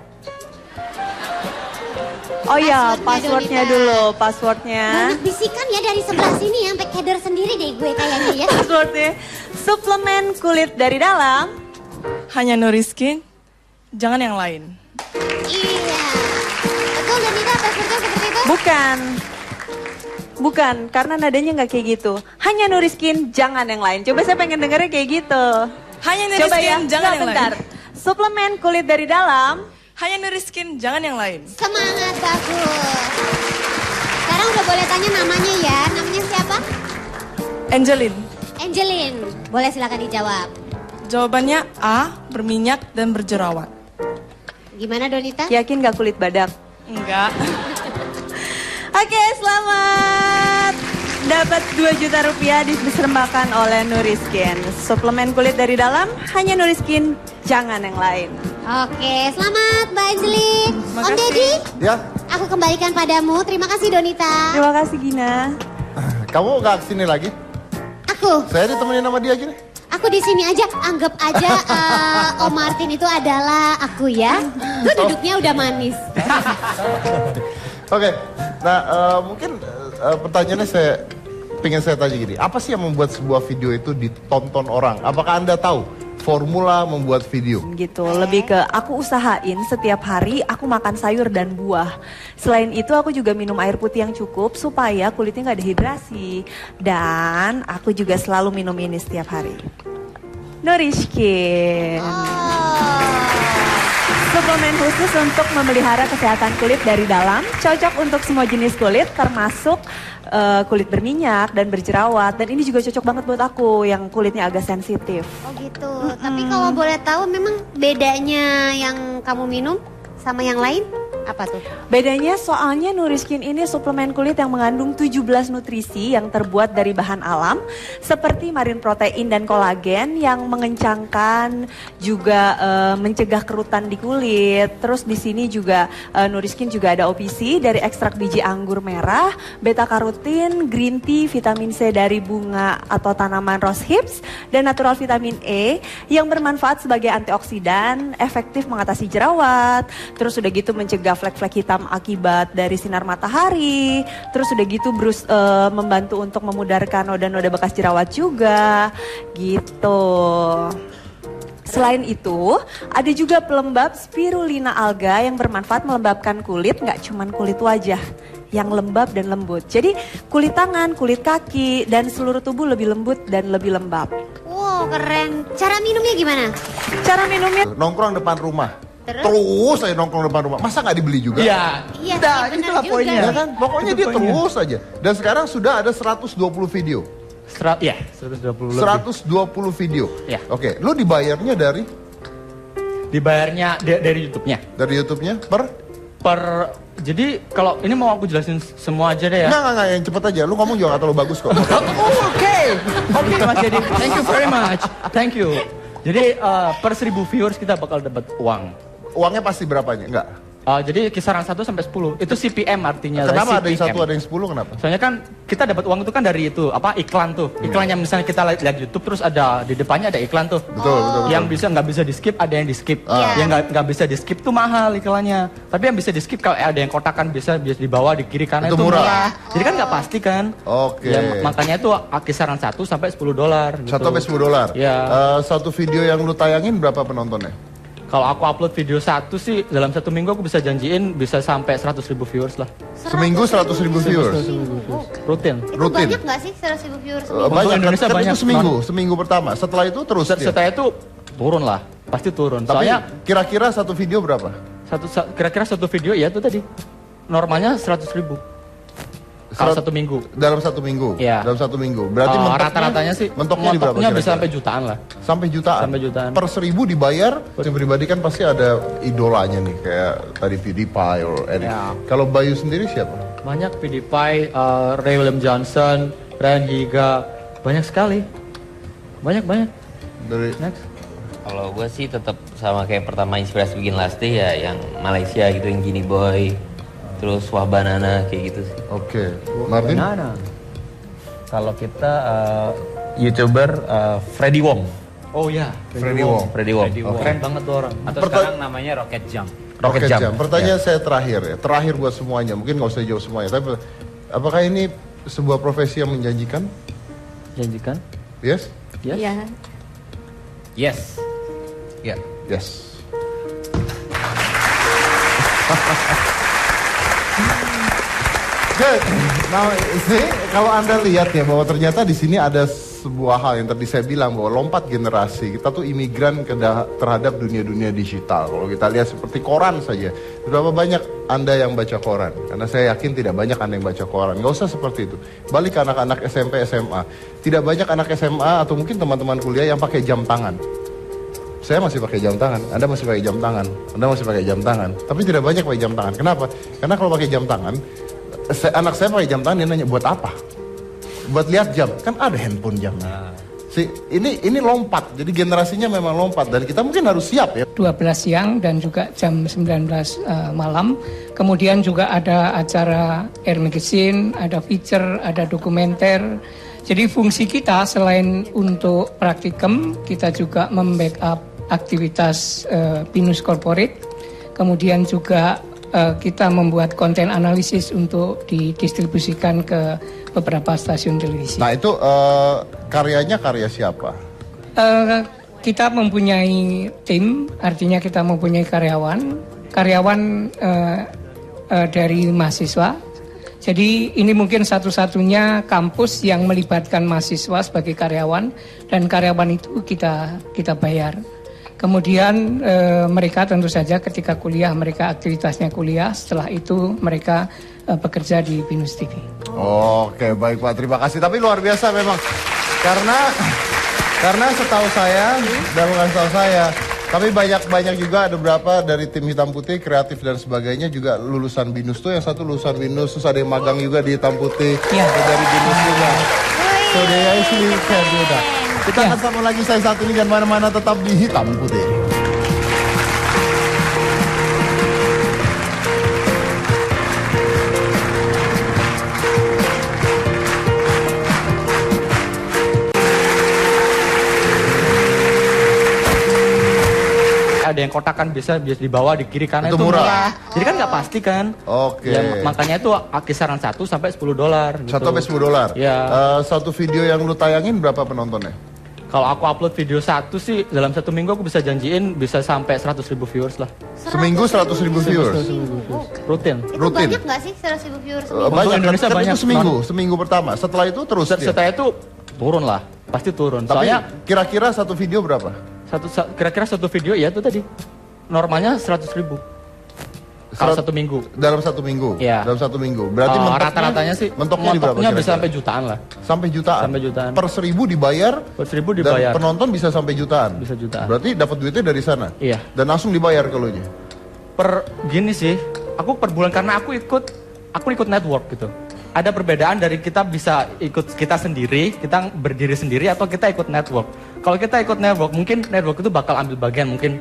Oh ya, passwordnya dulu, passwordnya. Banyak bisikan ya dari sebelah sini ya, sampai keder sendiri deh gue kayaknya ya. Passwordnya, suplemen kulit dari dalam. Hanya Nuriskin, jangan yang lain. Iya. Betul Donita, passwordnya seperti itu? Bukan, karena nadanya nggak kayak gitu. Hanya Nuriskin, jangan yang lain. Coba saya pengen dengarnya kayak gitu. Hanya Nuriskin, Coba ya, jangan yang bentar. lain. Suplemen kulit dari dalam. Hanya Nuriskin, jangan yang lain. Semangat, bagus. Sekarang udah boleh tanya namanya ya. Namanya siapa? Angelin. Boleh silakan dijawab. Jawabannya A, berminyak dan berjerawat. Gimana Donita? Yakin gak kulit badak? Enggak. Oke, selamat. Dapat 2 juta rupiah dipersembahkan oleh Nuriskin. Suplemen kulit dari dalam, hanya Nuriskin, jangan yang lain. Oke, selamat Mbak Angelin. Om Deddy, Ya. aku kembalikan padamu. Terima kasih Donita. Terima kasih Gina. Kamu gak kesini lagi? Aku. Saya ditemenin sama dia gini. Aku di sini aja. Anggap aja Om Martin itu adalah aku ya. Tuh duduknya udah manis. Oke. Nah mungkin pertanyaannya pengen saya tanya gini. Apa sih yang membuat sebuah video itu ditonton orang? Apakah Anda tahu formula membuat video? Gitu, lebih ke aku usahain setiap hari aku makan sayur dan buah. Selain itu aku juga minum air putih yang cukup supaya kulitnya nggak dehidrasi. Dan aku juga selalu minum ini setiap hari. Nourishkin. Suplemen khusus untuk memelihara kesehatan kulit dari dalam, cocok untuk semua jenis kulit termasuk kulit berminyak dan berjerawat. Dan ini juga cocok banget buat aku yang kulitnya agak sensitif. Oh gitu. Tapi kalau boleh tahu memang bedanya yang kamu minum sama yang lain apa tuh? Bedanya soalnya Nuriskin ini suplemen kulit yang mengandung 17 nutrisi yang terbuat dari bahan alam seperti marine protein dan kolagen yang mengencangkan juga mencegah kerutan di kulit. Terus di sini juga Nuriskin juga ada OPC dari ekstrak biji anggur merah, beta karotin, green tea, vitamin C dari bunga atau tanaman rose hips dan natural vitamin E yang bermanfaat sebagai antioksidan, efektif mengatasi jerawat. Terus udah gitu mencegah flek-flek hitam akibat dari sinar matahari. Terus udah gitu membantu untuk memudarkan noda-noda bekas jerawat juga gitu. Selain itu, ada juga pelembab spirulina alga yang bermanfaat melembabkan kulit, nggak cuman kulit wajah yang lembab dan lembut. Jadi kulit tangan, kulit kaki, dan seluruh tubuh lebih lembut dan lebih lembab. Wow, keren. Cara minumnya gimana? Cara minumnya Nongkrong depan rumah. Terus saya nongkrong depan rumah. Masa nggak dibeli juga? Iya. Iya, Nah, benar itulah juga. poinnya. Ya kan? Pokoknya Itu dia poinnya. terus aja. Dan sekarang sudah ada 120 video. 120 lebih. 120 video. Ya. Oke, lu dibayarnya dari? Dibayarnya dari YouTube-nya. Dari YouTube-nya jadi kalau ini mau aku jelasin semua aja deh ya. Enggak, yang cepet aja. Lu ngomong juga gak terlalu bagus kok. Oke, Mas Jadi. Thank you very much. Thank you. Jadi per 1000 viewers kita bakal dapat uang. Uangnya pasti berapanya? Enggak. Jadi kisaran 1 sampai 10. Itu CPM artinya. Kenapa ada CPM. yang 1 ada yang 10 kenapa? Soalnya kan kita dapat uang itu kan dari itu iklan tuh. Iklannya misalnya kita lihat YouTube terus ada di depannya ada iklan tuh. Betul. Yang nggak bisa di skip ada yang di skip. Yang nggak bisa di skip tuh mahal iklannya. Tapi yang bisa di skip kalau ada yang kotakan bisa di bawah di kiri kanan itu murah. Jadi kan nggak pasti kan. Oke. Ya, makanya itu kisaran 1 sampai $10. Gitu. 1 sampai $10. Ya. Satu video yang lu tayangin berapa penontonnya? Kalau aku upload video satu sih dalam 1 minggu aku bisa janjiin bisa sampai 100.000 viewers lah. Seminggu 100.000 viewers? Rutin. Itu banyak nggak sih 100.000 viewers? Banyak, Indonesia kan banyak. Itu seminggu pertama. Setelah itu terus Setelah itu turun lah, pasti turun. Tapi Soalnya kira-kira satu video berapa? Kira-kira satu video ya itu tadi normalnya 100.000. Kalau 1 minggu. Dalam 1 minggu? Iya. Dalam 1 minggu. Berarti rata-ratanya sih mentoknya di berapa kira-kira? bisa sampai jutaan lah. Sampai jutaan? Sampai jutaan. Per 1000 dibayar, yang pribadi kan pasti ada idolanya nih. Kayak tadi PewDiePie or Eric. Ya. Kalau Bayu sendiri siapa? Banyak PewDiePie, Ray William Johnson, Ryan Higa. Banyak sekali. Banyak. Dari next. Kalau gue sih tetap sama kayak pertama inspirasi bikin Lasti ya yang Malaysia gitu yang Gini Boy. Terus Wah Banana kayak gitu sih. Oke. Marvin? Kalau kita YouTuber Freddy Wong. Oh ya, Freddy Wong. Keren banget tuh orang. Atau sekarang namanya Rocket Jump. Rocket Jump. Pertanyaan saya terakhir ya. Terakhir buat semuanya. Mungkin nggak usah jawab semuanya. Tapi apakah ini sebuah profesi yang menjanjikan? Menjanjikan? Yes? Iya. Yes. Ya. Yes. Good. Nah, see, kalau Anda lihat ya bahwa ternyata di sini ada sebuah hal yang tadi saya bilang bahwa lompat generasi. Kita tuh imigran terhadap dunia-dunia digital. Kalau kita lihat seperti koran saja. Berapa banyak Anda yang baca koran? Karena saya yakin tidak banyak Anda yang baca koran. Nggak usah seperti itu. Balik ke anak-anak SMP, SMA. Tidak banyak anak SMA atau mungkin teman-teman kuliah yang pakai jam tangan. Saya masih pakai jam tangan, Anda masih pakai jam tangan, Anda masih pakai jam tangan. Tapi tidak banyak pakai jam tangan. Kenapa? Karena kalau pakai jam tangan, anak saya pakai jam tangan, dia nanya buat apa? Buat lihat jam, kan ada handphone jamnya. Ini lompat, jadi generasinya memang lompat dan kita mungkin harus siap ya. 12 siang dan juga jam 19 malam. Kemudian juga ada acara Air Magazine, ada feature, ada dokumenter. Jadi fungsi kita selain untuk praktikum, kita juga membackup aktivitas Binus Corporate. Kemudian juga kita membuat konten analisis untuk didistribusikan ke beberapa stasiun televisi. Nah itu karyanya karya siapa? Kita mempunyai tim, artinya kita mempunyai karyawan dari mahasiswa. Jadi ini mungkin satu-satunya kampus yang melibatkan mahasiswa sebagai karyawan dan karyawan itu kita bayar. Kemudian mereka tentu saja ketika kuliah mereka aktivitasnya kuliah, setelah itu mereka bekerja di Binus TV. Oke, baik Pak, terima kasih. Tapi luar biasa memang karena setahu saya dan bukan setahu saya, tapi banyak juga ada beberapa dari tim Hitam Putih, kreatif dan sebagainya juga lulusan Binus tuh. Yang satu lulusan Binus, terus ada yang magang juga di Hitam Putih dari Binus juga. So they actually can do that. Kita akan sama lagi saya saat ini dan mana-mana tetap di Hitam Putih. Ada yang kotakan bisa di bawah di kiri kanan itu murah. Jadi kan nggak pasti kan. Oke. Ya, makanya itu kisaran 1 sampai $10. Gitu. 1 sampai $10. Ya. Satu video yang lu tayangin berapa penontonnya? Kalau aku upload video satu sih dalam 1 minggu aku bisa janjiin bisa sampai 100.000 viewers lah. Seminggu 100.000 viewers. Rutin. Itu banyak nggak sih 100.000 viewers? Banyak. Indonesia kan banyak. Itu seminggu pertama. Setelah itu terus. Setelah itu turun lah, pasti turun. Tapi Soalnya kira-kira satu video berapa? kira-kira satu video ya itu tadi normalnya 100.000. Kalau 1 minggu. Dalam 1 minggu? Iya. Dalam 1 minggu. Berarti rata-ratanya sih mentoknya di berapa bisa kira-kira? sampai jutaan lah. Sampai jutaan? Sampai jutaan. Per 1000 dibayar? Per 1000 dibayar. Dan penonton bisa sampai jutaan? Bisa jutaan. Berarti dapat duitnya dari sana? Iya. Dan langsung dibayar ke elunya? Gini sih, aku per bulan karena aku ikut network gitu. Ada perbedaan dari kita bisa ikut kita sendiri, kita berdiri sendiri atau kita ikut network. Kalau kita ikut network, mungkin network itu bakal ambil bagian, mungkin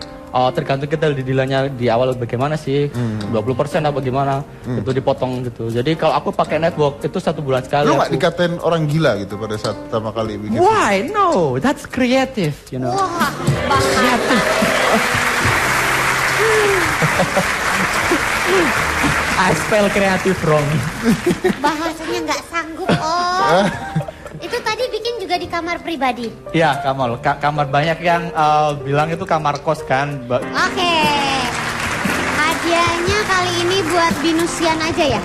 tergantung kita dealnya di awal bagaimana sih, 20% apa gimana, itu dipotong gitu. Jadi kalau aku pakai network itu 1 bulan sekali. Lu nggak dikatain orang gila gitu pada saat pertama kali bikin? Why? No, that's creative, you know. Wah, Creative. I spell kreatif wrong. bahasanya nggak sanggup. Oh, itu tadi bikin juga di kamar pribadi. Iya, kamar banyak yang bilang itu kamar kos kan. Oke. Hadiahnya kali ini buat Binusian aja ya?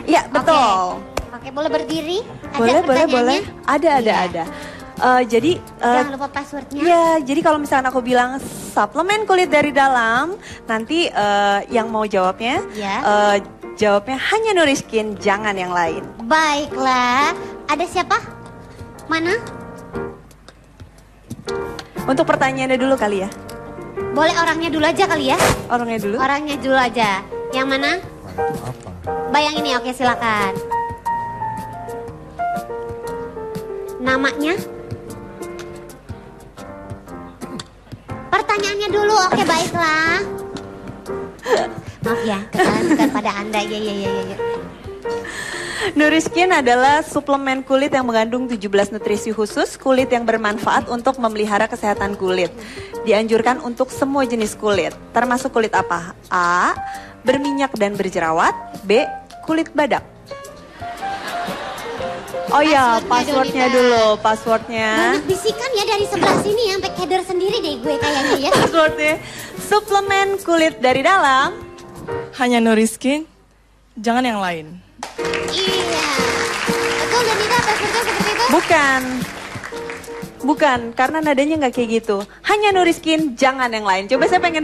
Iya, betul. Oke, boleh berdiri? Ada Boleh. pertanyaannya? Ada. Jadi Jangan lupa passwordnya. ya, jadi kalau misalkan aku bilang suplemen kulit dari dalam, nanti yang mau jawabnya Ya. jawabnya hanya Nuriskin, jangan yang lain. Baiklah. Ada siapa? Mana? Untuk pertanyaannya dulu kali ya. Boleh orangnya dulu aja kali ya? Orangnya dulu. Orangnya dulu aja. Yang mana? Bayang ini, oke silakan. Namanya? Pertanyaannya dulu, oke baiklah. Maaf ya, kesalahan bukan pada Anda. Ya. Nuriskin adalah suplemen kulit yang mengandung 17 nutrisi khusus kulit yang bermanfaat untuk memelihara kesehatan kulit. Dianjurkan untuk semua jenis kulit, termasuk kulit apa? A. Berminyak dan berjerawat. B. Kulit badak. Oh ya, passwordnya dulu, passwordnya. Banyak bisikan ya dari sebelah sini ya, sampai keder sendiri deh gue kayaknya ya. Passwordnya, suplemen kulit dari dalam. Hanya Nuriskin, jangan yang lain. Iya. Betul dan tidak passwordnya seperti itu? Bukan, karena nadanya nggak kayak gitu. Hanya Nuriskin, jangan yang lain. Coba saya pengen